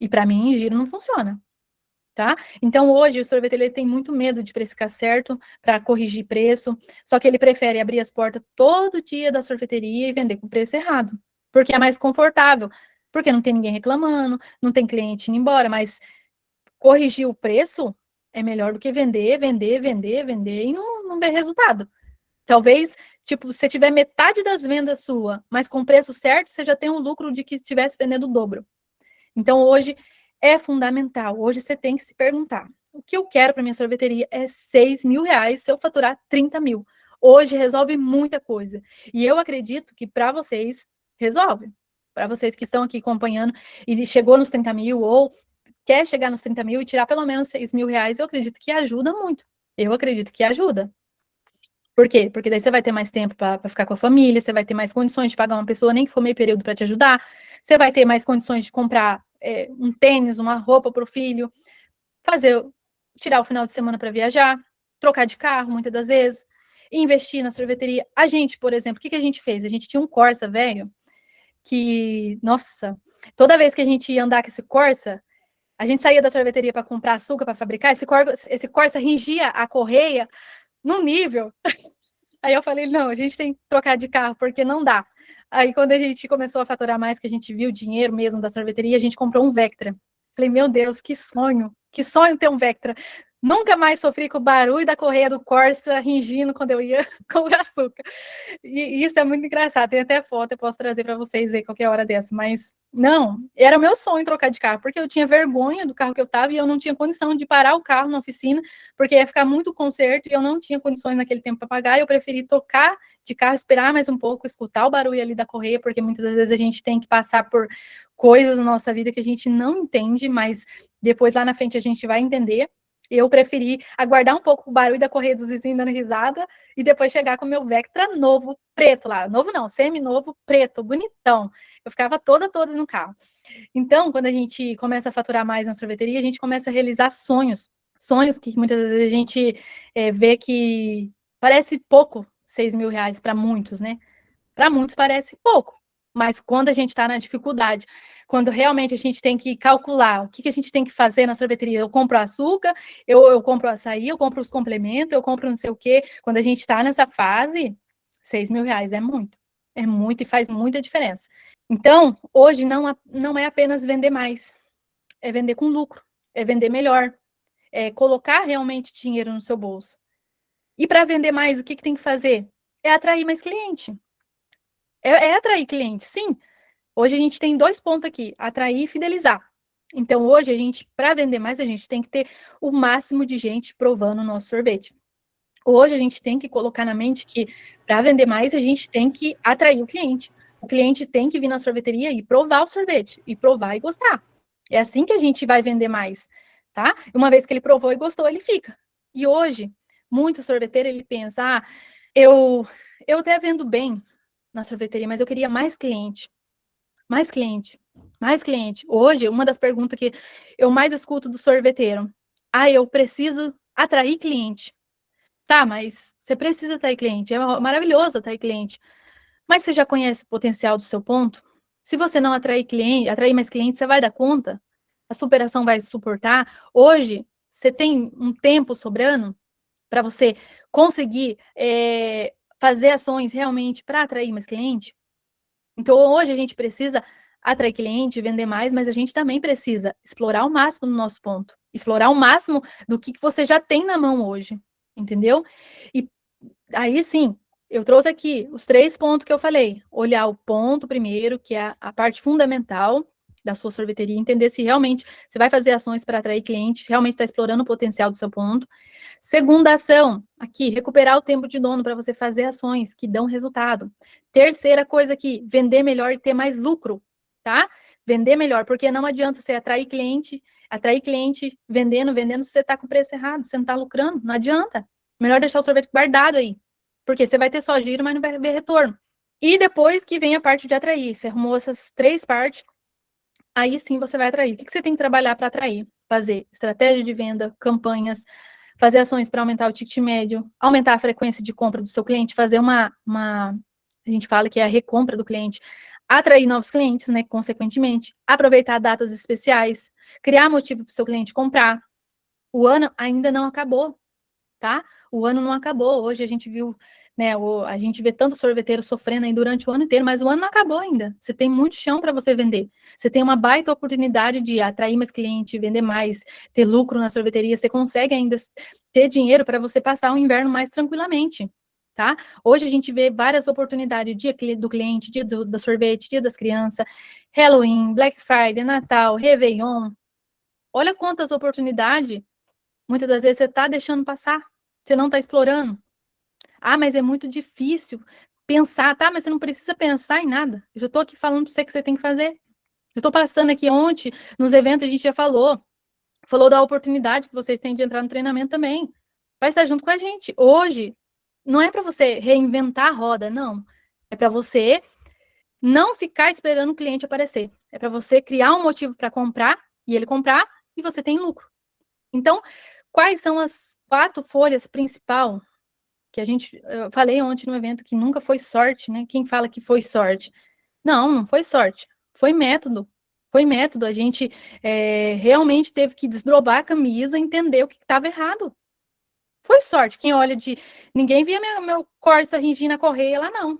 E para mim, giro não funciona, tá? Então, hoje, o sorveteiro tem muito medo de precificar certo para corrigir preço, só que ele prefere abrir as portas todo dia da sorveteria e vender com o preço errado, porque é mais confortável, porque não tem ninguém reclamando, não tem cliente indo embora, mas corrigir o preço é melhor do que vender e não ver resultado. Talvez, tipo, se tiver metade das vendas sua, mas com preço certo, você já tem um lucro de que estivesse vendendo o dobro. Então, hoje é fundamental. Hoje você tem que se perguntar: o que eu quero para minha sorveteria é R$6.000 se eu faturar 30 mil. Hoje resolve muita coisa. E eu acredito que para vocês resolve. Para vocês que estão aqui acompanhando e chegou nos 30 mil ou quer chegar nos 30 mil e tirar pelo menos R$6.000, eu acredito que ajuda muito. Eu acredito que ajuda. Por quê? Porque daí você vai ter mais tempo para ficar com a família, você vai ter mais condições de pagar uma pessoa, nem que for meio período, para te ajudar, você vai ter mais condições de comprar um tênis, uma roupa para o filho, tirar o final de semana para viajar, trocar de carro, muitas das vezes, investir na sorveteria. A gente, por exemplo, o que a gente fez? A gente tinha um Corsa velho, que, nossa, toda vez que a gente ia andar com esse Corsa, a gente saía da sorveteria para comprar açúcar para fabricar, esse Corsa ringia a correia num nível. Aí eu falei, não, a gente tem que trocar de carro, porque não dá. Aí quando a gente começou a faturar mais, que a gente viu o dinheiro mesmo da sorveteria, a gente comprou um Vectra. Falei, meu Deus, que sonho ter um Vectra. Nunca mais sofri com o barulho da correia do Corsa ringindo quando eu ia comprar açúcar. E isso é muito engraçado. Tem até foto, eu posso trazer para vocês ver qualquer hora dessa. Mas não, era o meu sonho trocar de carro, porque eu tinha vergonha do carro que eu estava e eu não tinha condição de parar o carro na oficina, porque ia ficar muito conserto e eu não tinha condições naquele tempo para pagar. E eu preferi tocar de carro, esperar mais um pouco, escutar o barulho ali da correia, porque muitas das vezes a gente tem que passar por coisas na nossa vida que a gente não entende, mas depois lá na frente a gente vai entender. Eu preferi aguardar um pouco o barulho da correia dos vizinhos dando risada e depois chegar com o meu Vectra novo, preto lá. Novo não, semi-novo, preto, bonitão. Eu ficava toda no carro. Então, quando a gente começa a faturar mais na sorveteria, a gente começa a realizar sonhos. Sonhos que muitas vezes a gente vê que parece pouco, R$ 6.000 para muitos, né? Para muitos parece pouco, mas quando a gente está na dificuldade, quando realmente a gente tem que calcular o que a gente tem que fazer na sorveteria, eu compro açúcar, eu compro açaí, eu compro os complementos, eu compro não sei o quê. Quando a gente está nessa fase, R$ 6.000 é muito e faz muita diferença. Então, hoje não é apenas vender mais, é vender com lucro, é vender melhor, é colocar realmente dinheiro no seu bolso. E para vender mais, o que tem que fazer? É atrair mais cliente. É atrair cliente, sim. Hoje a gente tem 2 pontos aqui, atrair e fidelizar. Então, hoje, a gente, para vender mais, a gente tem que ter o máximo de gente provando o nosso sorvete. Hoje, a gente tem que colocar na mente que, para vender mais, a gente tem que atrair o cliente. O cliente tem que vir na sorveteria e provar o sorvete, e provar e gostar. É assim que a gente vai vender mais, tá? Uma vez que ele provou e gostou, ele fica. E hoje, muito sorveteiro, ele pensa, eu até vendo bem na sorveteria, mas eu queria mais cliente. Mais cliente, mais cliente. Hoje, uma das perguntas que eu mais escuto do sorveteiro: eu preciso atrair cliente. Tá, mas você precisa atrair cliente. É maravilhoso atrair cliente. Mas você já conhece o potencial do seu ponto? Se você não atrair cliente, atrair mais clientes, você vai dar conta? A superação vai suportar? Hoje, você tem um tempo sobrando para você conseguir fazer ações realmente para atrair mais cliente? Então, hoje a gente precisa atrair cliente, vender mais, mas a gente também precisa explorar o máximo do nosso ponto, explorar o máximo do que você já tem na mão hoje, entendeu? E aí sim, eu trouxe aqui os 3 pontos que eu falei. Olhar o ponto primeiro, que é a parte fundamental da sua sorveteria, entender se realmente você vai fazer ações para atrair cliente, realmente está explorando o potencial do seu ponto. Segunda ação, aqui, recuperar o tempo de dono para você fazer ações que dão resultado. Terceira coisa aqui, vender melhor e ter mais lucro, tá? Vender melhor, porque não adianta você atrair cliente vendendo, se você está com o preço errado, você não está lucrando, não adianta. Melhor deixar o sorvete guardado aí, porque você vai ter só giro, mas não vai ver retorno. E depois que vem a parte de atrair, você arrumou essas 3 partes, aí sim você vai atrair. O que você tem que trabalhar para atrair? Fazer estratégia de venda, campanhas, fazer ações para aumentar o ticket médio, aumentar a frequência de compra do seu cliente, fazer a gente fala que é a recompra do cliente, atrair novos clientes, né, consequentemente, aproveitar datas especiais, criar motivo para o seu cliente comprar. O ano ainda não acabou, tá? O ano não acabou. Hoje a gente viu, né, a gente vê tanto sorveteiro sofrendo aí durante o ano inteiro, mas o ano não acabou ainda. Você tem muito chão para você vender. Você tem uma baita oportunidade de atrair mais cliente, vender mais, ter lucro na sorveteria. Você consegue ainda ter dinheiro para você passar o inverno mais tranquilamente, tá? Hoje a gente vê várias oportunidades, dia do cliente, dia do sorvete, dia das crianças, Halloween, Black Friday, Natal, Réveillon. Olha quantas oportunidades muitas das vezes você está deixando passar, você não está explorando. Mas é muito difícil pensar, tá? Mas você não precisa pensar em nada. Eu já estou aqui falando para você que você tem que fazer. Eu estou passando aqui ontem, nos eventos a gente já falou da oportunidade que vocês têm de entrar no treinamento também. Vai estar junto com a gente. Hoje, não é para você reinventar a roda, não. É para você não ficar esperando o cliente aparecer. É para você criar um motivo para comprar, e ele comprar, e você tem lucro. Então, quais são as 4 folhas principais que eu falei ontem no evento que nunca foi sorte, né? Quem fala que foi sorte? Não foi sorte. Foi método. Foi método. A gente realmente teve que desdobrar a camisa, entender o que estava errado. Foi sorte. Quem olha de... Ninguém via meu Corsa Regina Correia lá, não.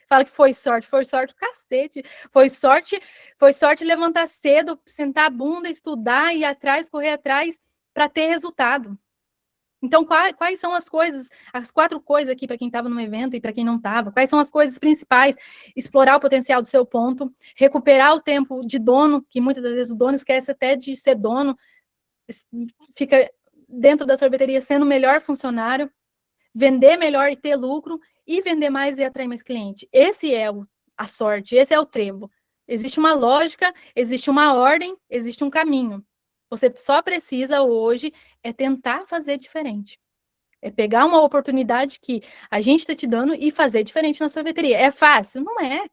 Fala que foi sorte o cacete. Foi sorte levantar cedo, sentar a bunda, estudar, ir atrás, correr atrás para ter resultado. Então, quais são as 4 coisas aqui para quem estava no evento e para quem não estava? Quais são as coisas principais? Explorar o potencial do seu ponto, recuperar o tempo de dono, que muitas das vezes o dono esquece até de ser dono, fica dentro da sorveteria sendo o melhor funcionário, vender melhor e ter lucro, e vender mais e atrair mais cliente. Esse é a sorte, esse é o trevo. Existe uma lógica, existe uma ordem, existe um caminho. Você só precisa hoje tentar fazer diferente. É pegar uma oportunidade que a gente está te dando e fazer diferente na sorveteria. É fácil? Não é.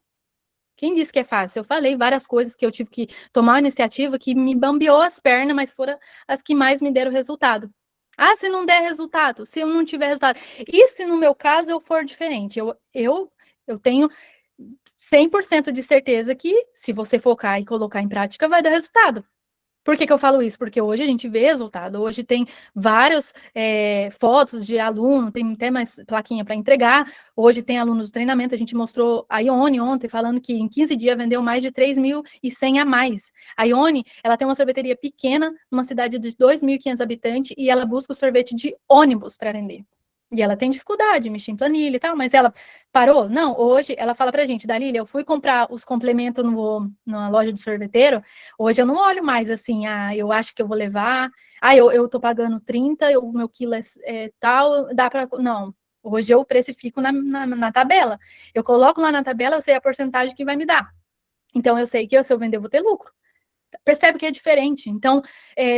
Quem disse que é fácil? Eu falei várias coisas que eu tive que tomar uma iniciativa que me bambeou as pernas, mas foram as que mais me deram resultado. Ah, se não der resultado, se eu não tiver resultado. E se no meu caso eu for diferente? Eu tenho 100% de certeza que se você focar e colocar em prática, vai dar resultado. Por que eu falo isso? Porque hoje a gente vê resultado. Hoje tem várias fotos de aluno, tem até mais plaquinha para entregar. Hoje tem alunos do treinamento. A gente mostrou a Ione ontem, falando que em 15 dias vendeu mais de 3.100 a mais. A Ione, ela tem uma sorveteria pequena, numa cidade de 2.500 habitantes, e ela busca o sorvete de ônibus para vender. E ela tem dificuldade, mexer em planilha e tal, mas ela parou? Não, hoje ela fala pra gente, Dalília, eu fui comprar os complementos na loja de sorveteiro, hoje eu não olho mais assim, eu acho que eu vou levar, eu tô pagando 30, o meu quilo é tal, dá pra... Não, hoje eu precifico na tabela. Eu coloco lá na tabela, eu sei a porcentagem que vai me dar. Então, eu sei que se eu vender, eu vou ter lucro. Percebe que é diferente. Então,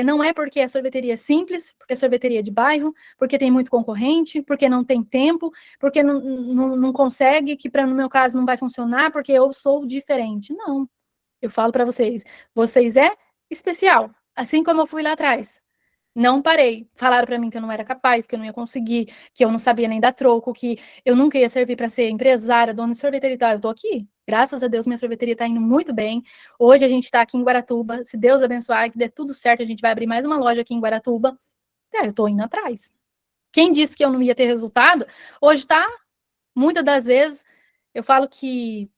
não é porque é sorveteria simples, porque é sorveteria de bairro, porque tem muito concorrente, porque não tem tempo, porque não consegue, que no meu caso não vai funcionar, porque eu sou diferente. Não. Eu falo para vocês é especial, assim como eu fui lá atrás. Não parei. Falaram para mim que eu não era capaz, que eu não ia conseguir, que eu não sabia nem dar troco, que eu nunca ia servir para ser empresária, dona de sorveteria e tal. Eu tô aqui. Graças a Deus, minha sorveteria está indo muito bem. Hoje a gente está aqui em Guaratuba. Se Deus abençoar, que der tudo certo, a gente vai abrir mais uma loja aqui em Guaratuba. Eu tô indo atrás. Quem disse que eu não ia ter resultado, hoje tá, muitas das vezes, eu falo que,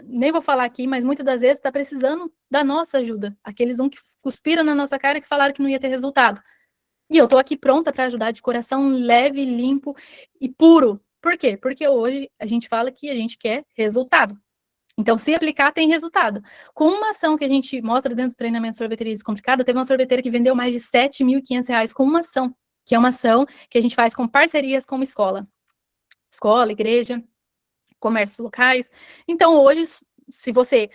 nem vou falar aqui, mas muitas das vezes está precisando da nossa ajuda. Aqueles que cuspiram na nossa cara que falaram que não ia ter resultado. E eu tô aqui pronta para ajudar de coração leve, limpo e puro. Por quê? Porque hoje a gente fala que a gente quer resultado. Então, se aplicar, tem resultado. Com uma ação que a gente mostra dentro do treinamento Sorveteria Descomplicada, teve uma sorveteira que vendeu mais de R$ 7.500 com uma ação, que é uma ação que a gente faz com parcerias com uma escola. Escola, igreja, comércios locais. Então, hoje, se você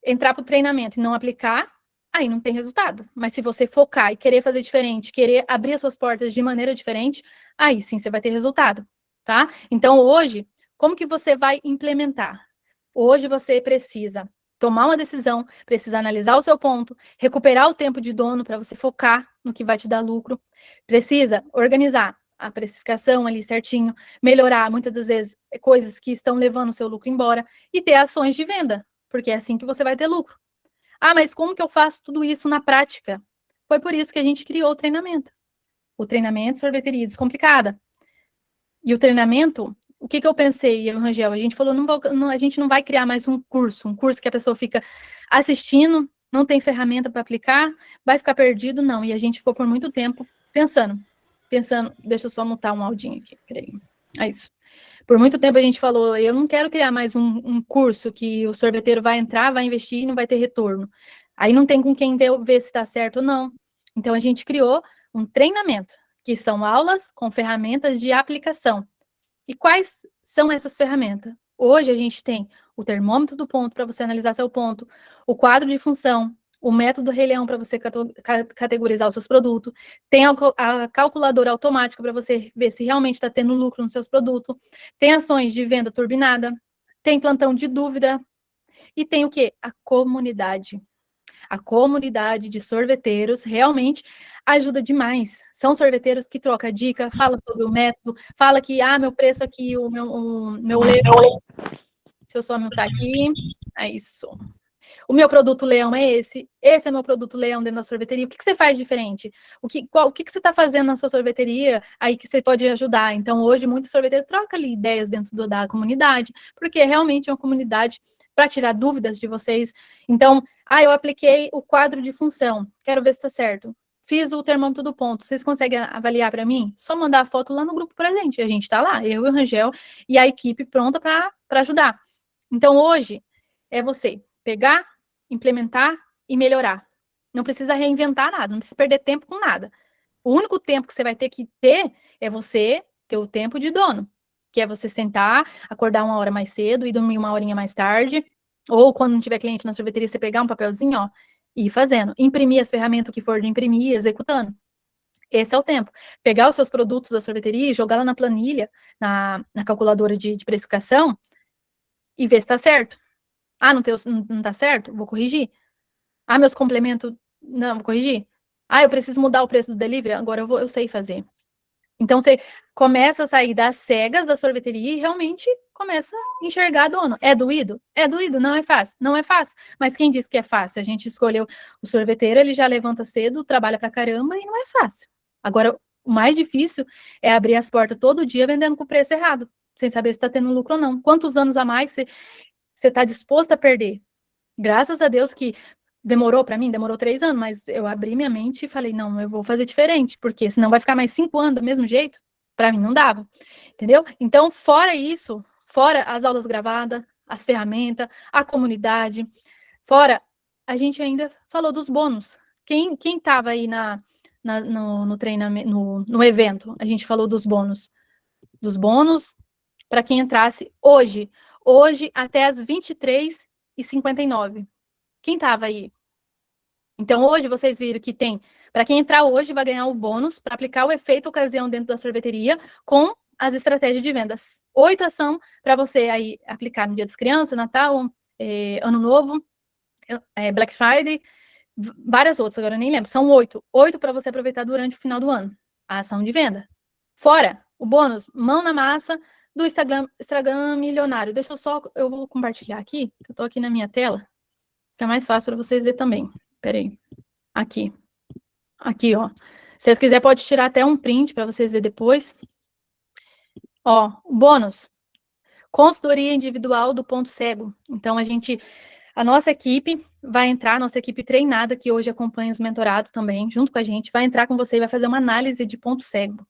entrar para o treinamento e não aplicar, aí não tem resultado. Mas se você focar e querer fazer diferente, querer abrir as suas portas de maneira diferente, aí sim você vai ter resultado, tá? Então hoje, como que você vai implementar? Hoje você precisa tomar uma decisão, precisa analisar o seu ponto, recuperar o tempo de dono para você focar no que vai te dar lucro, precisa organizar a precificação ali certinho, melhorar muitas das vezes coisas que estão levando o seu lucro embora e ter ações de venda, porque é assim que você vai ter lucro. Ah, mas como que eu faço tudo isso na prática? Foi por isso que a gente criou o treinamento. O treinamento Sorveteria Descomplicada. E o treinamento, o que eu pensei, Rangel? A gente falou, a gente não vai criar mais um curso que a pessoa fica assistindo, não tem ferramenta para aplicar, vai ficar perdido, não. E a gente ficou por muito tempo pensando. Deixa eu só mutar um audinho aqui, peraí. É isso. Por muito tempo a gente falou, eu não quero criar mais um curso que o sorveteiro vai entrar, vai investir e não vai ter retorno. Aí não tem com quem ver se está certo ou não. Então a gente criou um treinamento, que são aulas com ferramentas de aplicação. E quais são essas ferramentas? Hoje a gente tem o termômetro do ponto para você analisar seu ponto, o quadro de função, o método Rei Leão para você categorizar os seus produtos, tem a calculadora automática para você ver se realmente está tendo lucro nos seus produtos, tem ações de venda turbinada, tem plantão de dúvida e tem o quê? A comunidade. A comunidade de sorveteiros realmente ajuda demais. São sorveteiros que trocam dica, fala sobre o método, fala que, meu preço aqui, o meu leão, se eu só anotar aqui, é isso. O meu produto leão é esse é meu produto leão dentro da sorveteria. O que você faz diferente? O que você está fazendo na sua sorveteria aí que você pode ajudar? Então, hoje, muitos sorveteiros trocam ali ideias dentro da comunidade, porque realmente é uma comunidade para tirar dúvidas de vocês. Então, eu apliquei o quadro de função, quero ver se está certo. Fiz o termômetro do ponto, vocês conseguem avaliar para mim? Só mandar a foto lá no grupo para a gente está lá, eu e o Rangel e a equipe pronta para ajudar. Então, hoje, é você pegar, implementar e melhorar. Não precisa reinventar nada, não precisa perder tempo com nada. O único tempo que você vai ter que ter é você ter o tempo de dono, que é você sentar, acordar uma hora mais cedo e dormir uma horinha mais tarde, ou quando não tiver cliente na sorveteria, você pegar um papelzinho, e ir fazendo. Imprimir as ferramentas que for de imprimir, executando. Esse é o tempo. Pegar os seus produtos da sorveteria e jogar lá na planilha, na calculadora de precificação, e ver se está certo. Não tá certo? Vou corrigir. Meus complementos, não, vou corrigir. Eu preciso mudar o preço do delivery? Agora eu sei fazer. Então, você começa a sair das cegas da sorveteria e realmente começa a enxergar dono. É doído? É doído, não é fácil. Não é fácil. Mas quem disse que é fácil? A gente escolheu o sorveteiro, ele já levanta cedo, trabalha pra caramba e não é fácil. Agora, o mais difícil é abrir as portas todo dia vendendo com o preço errado, sem saber se está tendo lucro ou não. Quantos anos a mais você está disposto a perder? Graças a Deus que demorou para mim, demorou 3 anos, mas eu abri minha mente e falei, não, eu vou fazer diferente, porque senão vai ficar mais 5 anos do mesmo jeito. Para mim não dava, entendeu? Então, fora isso, fora as aulas gravadas, as ferramentas, a comunidade, fora, a gente ainda falou dos bônus. Quem estava aí no treinamento, no evento, a gente falou dos bônus. Dos bônus para quem entrasse hoje até as 23h59. Quem estava aí? Então, hoje vocês viram que tem, para quem entrar hoje, vai ganhar o bônus para aplicar o efeito ocasião dentro da sorveteria com as estratégias de vendas. 8 ação para você aí aplicar no Dia das Crianças, Natal, Ano Novo, Black Friday, várias outras, agora eu nem lembro. São 8. 8 para você aproveitar durante o final do ano. A ação de venda. Fora o bônus, mão na massa do Instagram Milionário. Deixa eu vou compartilhar aqui, que eu estou aqui na minha tela. Fica mais fácil para vocês verem também. Peraí. Aqui. Aqui, ó. Se vocês quiserem, pode tirar até um print para vocês verem depois. Ó, bônus. Consultoria individual do ponto cego. Então, a nossa equipe vai entrar, nossa equipe treinada, que hoje acompanha os mentorados também, junto com a gente, vai entrar com você e vai fazer uma análise de ponto cego,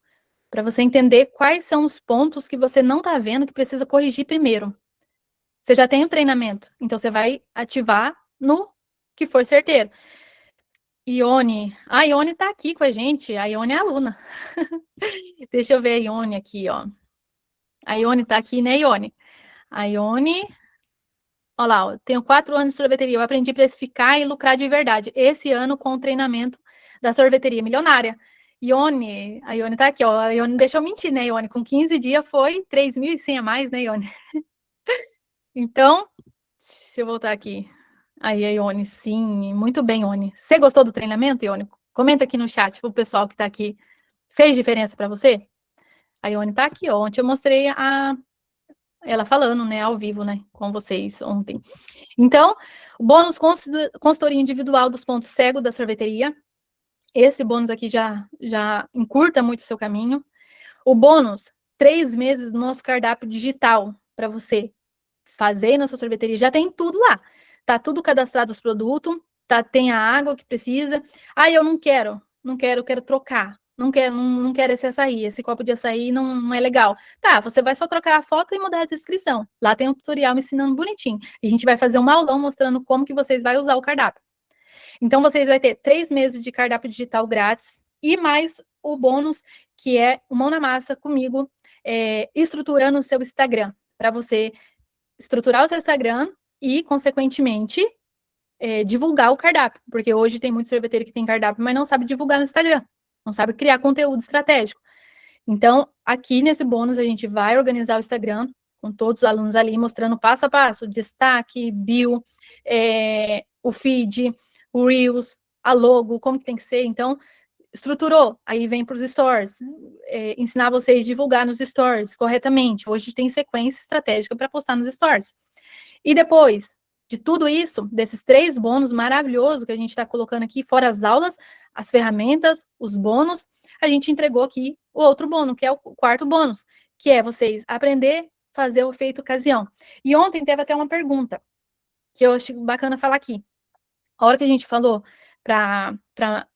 para você entender quais são os pontos que você não está vendo que precisa corrigir primeiro. Você já tem o treinamento, então você vai ativar no que for certeiro. Ione, a Ione está aqui com a gente, a Ione é aluna. Deixa eu ver a Ione aqui, ó. A Ione está aqui, né, Ione? A Ione, olha lá, eu tenho 4 anos de sorveteria, eu aprendi a precificar e lucrar de verdade. Esse ano com o treinamento da sorveteria milionária. Ione, a Ione tá aqui, ó. A Ione deixou mentir, né, Ione? Com 15 dias foi 3.100 a mais, né, Ione? Então, deixa eu voltar aqui. Aí, a Ione, sim, muito bem, Ione. Você gostou do treinamento, Ione? Comenta aqui no chat pro pessoal que tá aqui. Fez diferença para você? A Ione tá aqui, ó. Ontem eu mostrei ela falando, né, ao vivo, né, com vocês ontem. Então, o bônus consultoria individual dos pontos cegos da sorveteria. Esse bônus aqui já encurta muito o seu caminho. O bônus, 3 meses do nosso cardápio digital para você fazer na sua sorveteria. Já tem tudo lá. Tá tudo cadastrado os produtos, tem a água que precisa. Ah, eu não quero, quero trocar. Não quero esse açaí, esse copo de açaí não é legal. Tá, você vai só trocar a foto e mudar a descrição. Lá tem um tutorial me ensinando bonitinho. A gente vai fazer um aulão mostrando como que vocês vão usar o cardápio. Então, vocês vão ter 3 meses de cardápio digital grátis e mais o bônus, que é o Mão na Massa comigo, estruturando o seu Instagram, para você estruturar o seu Instagram e, consequentemente, divulgar o cardápio, porque hoje tem muito sorveteiro que tem cardápio, mas não sabe divulgar no Instagram, não sabe criar conteúdo estratégico. Então, aqui nesse bônus, a gente vai organizar o Instagram com todos os alunos ali, mostrando passo a passo, destaque, bio, o feed, o Reels, a logo, como que tem que ser. Então, estruturou, aí vem para os stories, ensinar vocês a divulgar nos stories corretamente. Hoje tem sequência estratégica para postar nos stories. E depois de tudo isso, desses 3 bônus maravilhosos que a gente está colocando aqui, fora as aulas, as ferramentas, os bônus, a gente entregou aqui o outro bônus, que é o 4º bônus, que é vocês aprender a fazer o efeito ocasião. E ontem teve até uma pergunta, que eu acho bacana falar aqui. A hora que a gente falou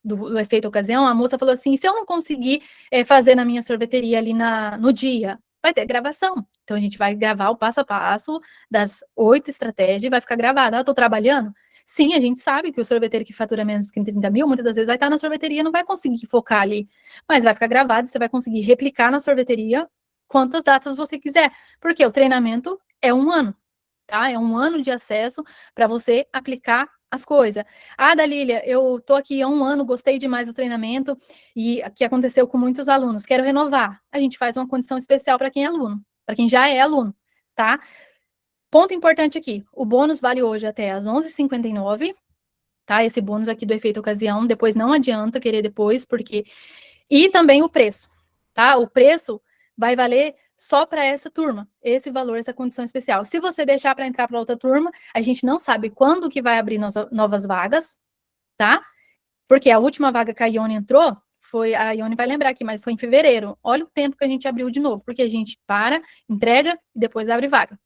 do efeito ocasião, a moça falou assim, se eu não conseguir fazer na minha sorveteria ali no dia, vai ter gravação. Então, a gente vai gravar o passo a passo das 8 estratégias e vai ficar gravado. Ah, eu tô trabalhando? Sim, a gente sabe que o sorveteiro que fatura menos que 30 mil, muitas das vezes vai estar na sorveteria, não vai conseguir focar ali, mas vai ficar gravado, você vai conseguir replicar na sorveteria quantas datas você quiser, porque o treinamento é 1 ano, tá? É 1 ano de acesso para você aplicar as coisas. Ah, Dalília, eu tô aqui há 1 ano, gostei demais do treinamento, e que aconteceu com muitos alunos, quero renovar. A gente faz uma condição especial para quem é aluno, para quem já é aluno, tá? Ponto importante aqui, o bônus vale hoje até às 11h59, tá? Esse bônus aqui do efeito ocasião, depois não adianta querer depois, porque... E também o preço. tá? O preço vai valer só para essa turma, esse valor, essa condição especial. Se você deixar para entrar para outra turma, a gente não sabe quando que vai abrir novas vagas, tá? Porque a última vaga que a Ione entrou, a Ione vai lembrar aqui, mas foi em fevereiro. Olha o tempo que a gente abriu de novo, porque a gente para, entrega e depois abre vaga,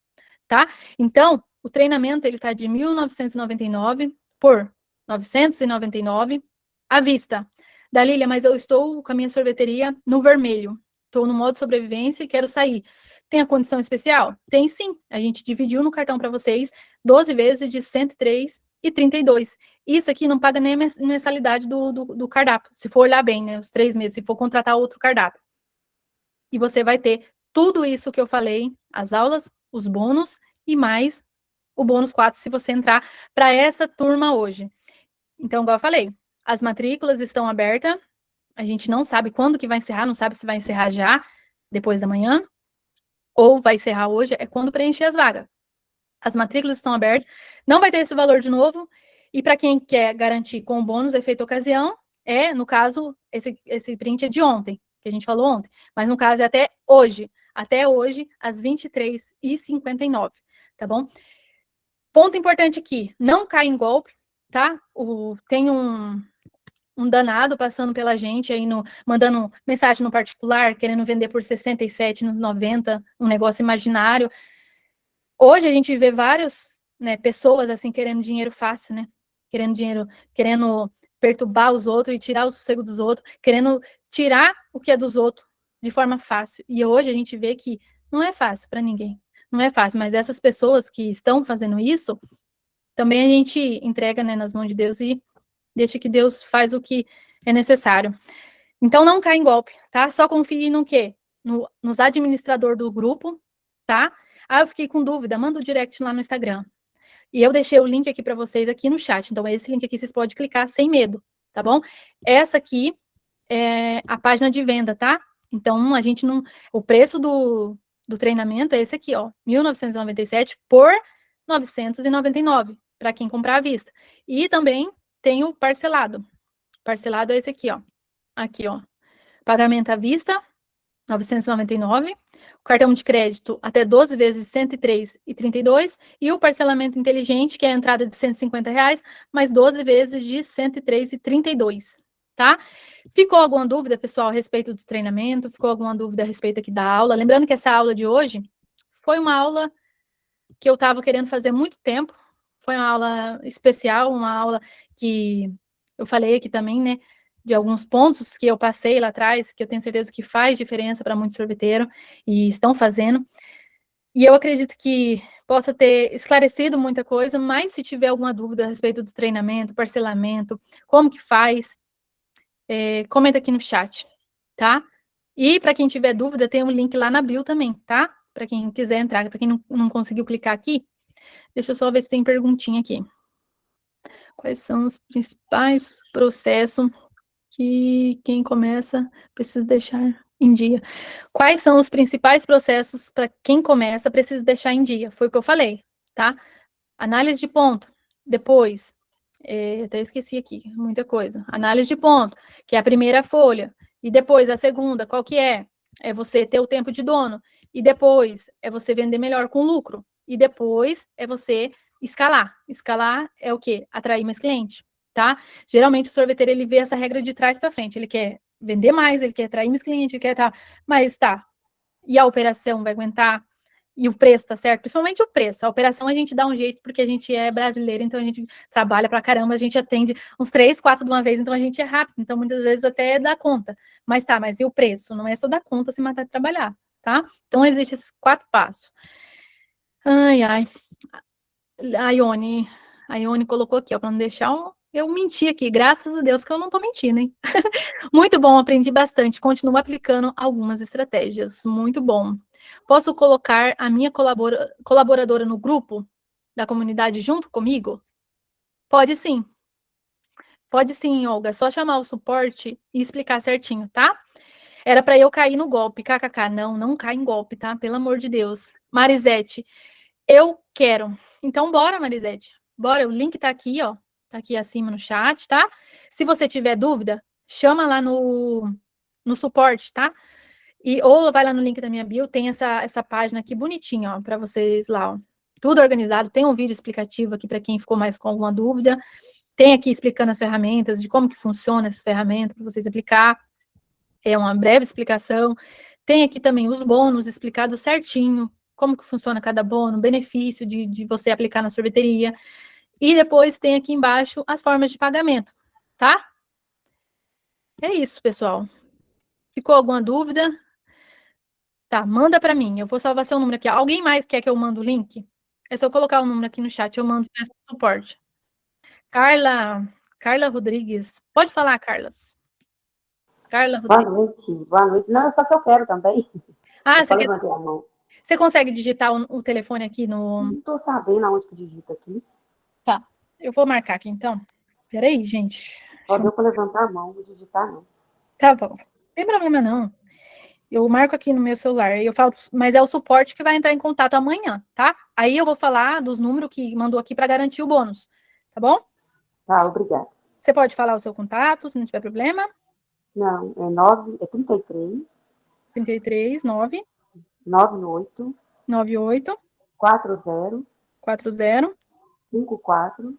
tá? Então, o treinamento, ele tá de 1.999 por 999 à vista. Dalília, mas eu estou com a minha sorveteria no vermelho. Estou no modo sobrevivência e quero sair. Tem a condição especial? Tem sim. A gente dividiu no cartão para vocês 12 vezes de 103,32. Isso aqui não paga nem a mensalidade do cardápio. Se for olhar bem, né? Os 3 meses, se for contratar outro cardápio. E você vai ter tudo isso que eu falei, as aulas, os bônus e mais o bônus 4 se você entrar para essa turma hoje. Então, igual eu falei, as matrículas estão abertas. A gente não sabe quando que vai encerrar, não sabe se vai encerrar já, depois da manhã, ou vai encerrar hoje, é quando preencher as vagas. As matrículas estão abertas, não vai ter esse valor de novo, e para quem quer garantir com o bônus efeito ocasião, no caso, esse print é de ontem, que a gente falou ontem, mas no caso é até hoje, às 23h59, tá bom? Ponto importante aqui, não cai em golpe, tá? Tem um danado passando pela gente aí, mandando mensagem no particular, querendo vender por 67 nos 90, um negócio imaginário. Hoje a gente vê várias, né, pessoas assim querendo dinheiro fácil, né? Querendo perturbar os outros e tirar o sossego dos outros, querendo tirar o que é dos outros de forma fácil. E hoje a gente vê que não é fácil para ninguém. Não é fácil, mas essas pessoas que estão fazendo isso, também a gente entrega, né, nas mãos de Deus e deixa que Deus faz o que é necessário. Então, não cai em golpe, tá? Só confie no quê? Nos administrador do grupo, tá? Ah, eu fiquei com dúvida, manda o direct lá no Instagram. E eu deixei o link aqui para vocês aqui no chat. Então, esse link aqui vocês podem clicar sem medo, tá bom? Essa aqui é a página de venda, tá? Então, a gente não... O preço do treinamento é esse aqui, ó. 1.997 por 999, para quem comprar à vista. E também tem o parcelado. Parcelado é esse aqui, ó. Aqui, ó. Pagamento à vista, 999. O cartão de crédito até 12 vezes 103,32. E o parcelamento inteligente, que é a entrada de R$ 150, mais 12 vezes de 103,32. Tá? Ficou alguma dúvida, pessoal, a respeito do treinamento? Ficou alguma dúvida a respeito aqui da aula? Lembrando que essa aula de hoje foi uma aula que eu estava querendo fazer há muito tempo. Foi uma aula especial, uma aula que eu falei aqui também, né, de alguns pontos que eu passei lá atrás, que eu tenho certeza que faz diferença para muitos sorveteiros e estão fazendo. E eu acredito que possa ter esclarecido muita coisa, mas se tiver alguma dúvida a respeito do treinamento, parcelamento, como que faz, comenta aqui no chat, tá? E para quem tiver dúvida, tem um link lá na bio também, tá? Para quem quiser entrar, para quem não conseguiu clicar aqui, deixa eu só ver se tem perguntinha aqui. Quais são os principais processos que quem começa precisa deixar em dia? Quais são os principais processos para quem começa precisa deixar em dia? Foi o que eu falei, tá? Análise de ponto. Depois, até esqueci aqui, muita coisa. Análise de ponto, que é a primeira folha. E depois, a segunda, qual que é? É você ter o tempo de dono. E depois, é você vender melhor com lucro. E depois, é você escalar. Escalar é o quê? Atrair mais cliente, tá? Geralmente, o sorveteiro, ele vê essa regra de trás para frente. Ele quer vender mais, ele quer atrair mais cliente, ele quer mas tá. E a operação vai aguentar? E o preço tá certo? Principalmente o preço. A operação a gente dá um jeito porque a gente é brasileiro, então a gente trabalha pra caramba, a gente atende uns 3, 4 de uma vez, então a gente é rápido, então muitas vezes até dá conta. Mas e o preço? Não é só dar conta se matar de trabalhar, tá? Então existem esses 4 passos. Ai, ai. A Ione colocou aqui, ó, para não deixar eu mentir aqui. Graças a Deus que eu não tô mentindo, hein? Muito bom, aprendi bastante. Continuo aplicando algumas estratégias. Muito bom. Posso colocar a minha colaboradora no grupo da comunidade junto comigo? Pode sim. Pode sim, Olga. É só chamar o suporte e explicar certinho, tá? Era para eu cair no golpe. KKK. Não cai em golpe, tá? Pelo amor de Deus. Marisete, eu quero. Então, bora, Marisete. Bora, o link tá aqui, ó. Tá aqui acima no chat, tá? Se você tiver dúvida, chama lá no suporte, tá? Ou vai lá no link da minha bio, tem essa página aqui bonitinha, ó, para vocês lá, ó. Tudo organizado, tem um vídeo explicativo aqui para quem ficou mais com alguma dúvida. Tem aqui explicando as ferramentas, de como que funciona essas ferramentas para vocês aplicar. É uma breve explicação. Tem aqui também os bônus explicados certinho, como que funciona cada bônus, benefício de você aplicar na sorveteria. E depois tem aqui embaixo as formas de pagamento, tá? É isso, pessoal. Ficou alguma dúvida? Tá, manda para mim. Eu vou salvar seu número aqui. Alguém mais quer que eu mande o link? É só colocar o número aqui no chat, eu mando peço suporte. Carla Rodrigues. Pode falar, Carlas. Carla Boa Rodrigues. noite, boa noite. Não, é só que eu quero também. Ah, Eu só levantei a mão. você consegue digitar o telefone aqui no... Não estou sabendo aonde que digita aqui. Tá, eu vou marcar aqui então. Peraí, gente. Só deu para levantar a mão, vou digitar não. Tá bom. Não tem problema não. Eu marco aqui no meu celular e eu falo, mas é o suporte que vai entrar em contato amanhã, tá? Aí eu vou falar dos números que mandou aqui para garantir o bônus, tá bom? Tá, obrigada. Você pode falar o seu contato, se não tiver problema. Não, é 33. 33 9 98 98 40 40 54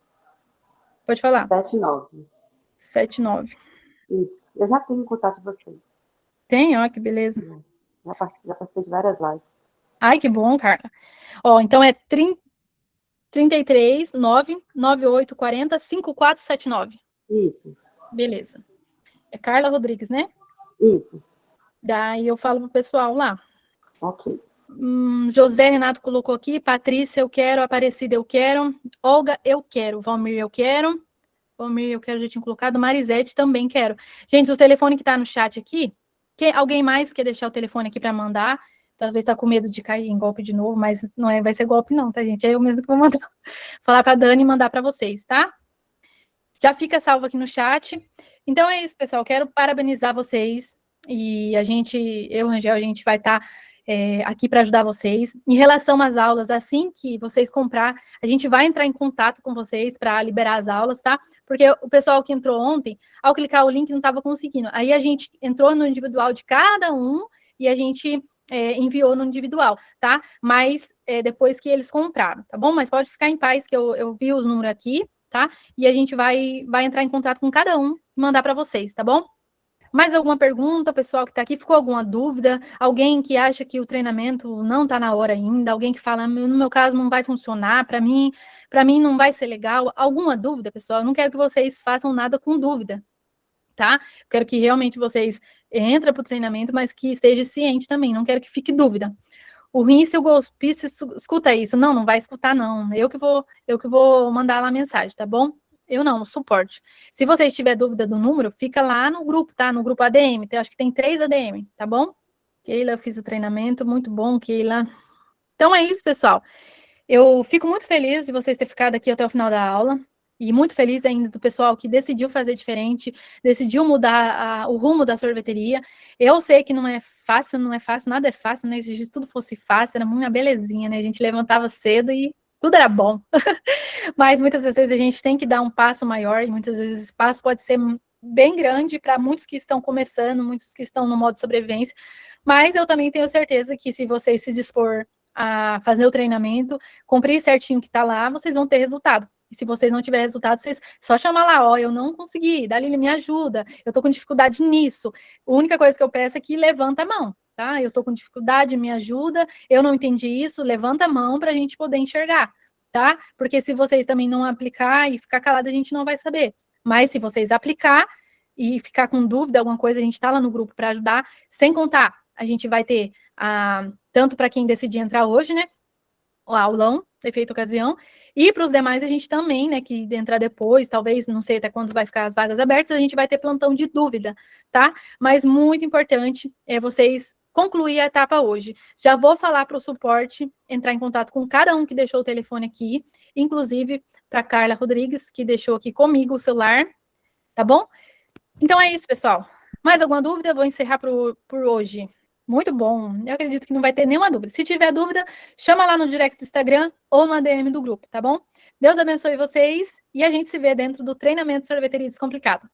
Pode falar. 79. 79. Isso. Eu já tenho contato de vocês. Tem, ó, que beleza. Já participei de várias lives. Ai, que bom, Carla. Ó, então é 33 9 98 40 5479. Isso. Beleza. É Carla Rodrigues, né? Isso. Daí eu falo pro pessoal lá. Ok. José Renato colocou aqui, Patrícia, eu quero, Aparecida, eu quero, Olga, eu quero, Valmir, eu quero, Valmir, eu quero, já tinha colocado, Marisete, também quero. Gente, o telefone que tá no chat aqui, alguém mais quer deixar o telefone aqui para mandar? Talvez tá com medo de cair em golpe de novo, mas não vai ser golpe não, tá, gente? É eu mesmo que vou mandar, falar pra Dani e mandar para vocês, tá? Já fica salvo aqui no chat. Então é isso, pessoal, quero parabenizar vocês e eu, Rangel, a gente vai estar aqui para ajudar vocês. Em relação às aulas, assim que vocês comprar, a gente vai entrar em contato com vocês para liberar as aulas, tá? Porque o pessoal que entrou ontem, ao clicar o link, não estava conseguindo. Aí a gente entrou no individual de cada um e a gente enviou no individual, tá? Mas depois que eles compraram, tá bom? Mas pode ficar em paz que eu vi os números aqui, tá? E a gente vai entrar em contato com cada um e mandar para vocês, tá bom? Mais alguma pergunta, pessoal que está aqui? Ficou alguma dúvida? Alguém que acha que o treinamento não está na hora ainda? Alguém que fala, no meu caso não vai funcionar, para mim não vai ser legal? Alguma dúvida, pessoal? Eu não quero que vocês façam nada com dúvida, tá? Eu quero que realmente vocês entrem para o treinamento, mas que esteja ciente também, não quero que fique dúvida. O ruim se o golpista escuta isso. Não vai escutar, não. Eu que vou mandar lá a mensagem, tá bom? Eu não, o suporte. Se vocês tiver dúvida do número, fica lá no grupo, tá? No grupo ADM. Acho que tem 3 ADM, tá bom? Keila, eu fiz o treinamento, muito bom, Keila. Então é isso, pessoal. Eu fico muito feliz de vocês terem ficado aqui até o final da aula. E muito feliz ainda do pessoal que decidiu fazer diferente, decidiu mudar o rumo da sorveteria. Eu sei que não é fácil, nada é fácil, né? Se tudo fosse fácil, era uma belezinha, né? A gente levantava cedo e tudo era bom. Mas muitas vezes a gente tem que dar um passo maior, e muitas vezes esse passo pode ser bem grande para muitos que estão começando, muitos que estão no modo sobrevivência. Mas eu também tenho certeza que se vocês se dispor a fazer o treinamento, cumprir certinho o que está lá, vocês vão ter resultado. E se vocês não tiverem resultado, vocês só chamar lá, ó, eu não consegui, Dalila, me ajuda, eu estou com dificuldade nisso. A única coisa que eu peço é que levanta a mão, tá? Eu estou com dificuldade, me ajuda, eu não entendi isso, levanta a mão para a gente poder enxergar, tá? Porque se vocês também não aplicar e ficar calado, a gente não vai saber. Mas se vocês aplicar e ficar com dúvida, alguma coisa, a gente está lá no grupo para ajudar, sem contar, a gente vai ter tanto para quem decidir entrar hoje, né? O aulão, efeito ocasião, e para os demais a gente também, né, que entrar depois, talvez, não sei até quando vai ficar as vagas abertas, a gente vai ter plantão de dúvida, tá? Mas muito importante é vocês concluir a etapa hoje. Já vou falar para o suporte entrar em contato com cada um que deixou o telefone aqui, inclusive para Carla Rodrigues, que deixou aqui comigo o celular, tá bom? Então é isso, pessoal. Mais alguma dúvida? Eu vou encerrar por hoje. Muito bom. Eu acredito que não vai ter nenhuma dúvida. Se tiver dúvida, chama lá no direct do Instagram ou no ADM do grupo, tá bom? Deus abençoe vocês e a gente se vê dentro do treinamento Sorveteria Descomplicado.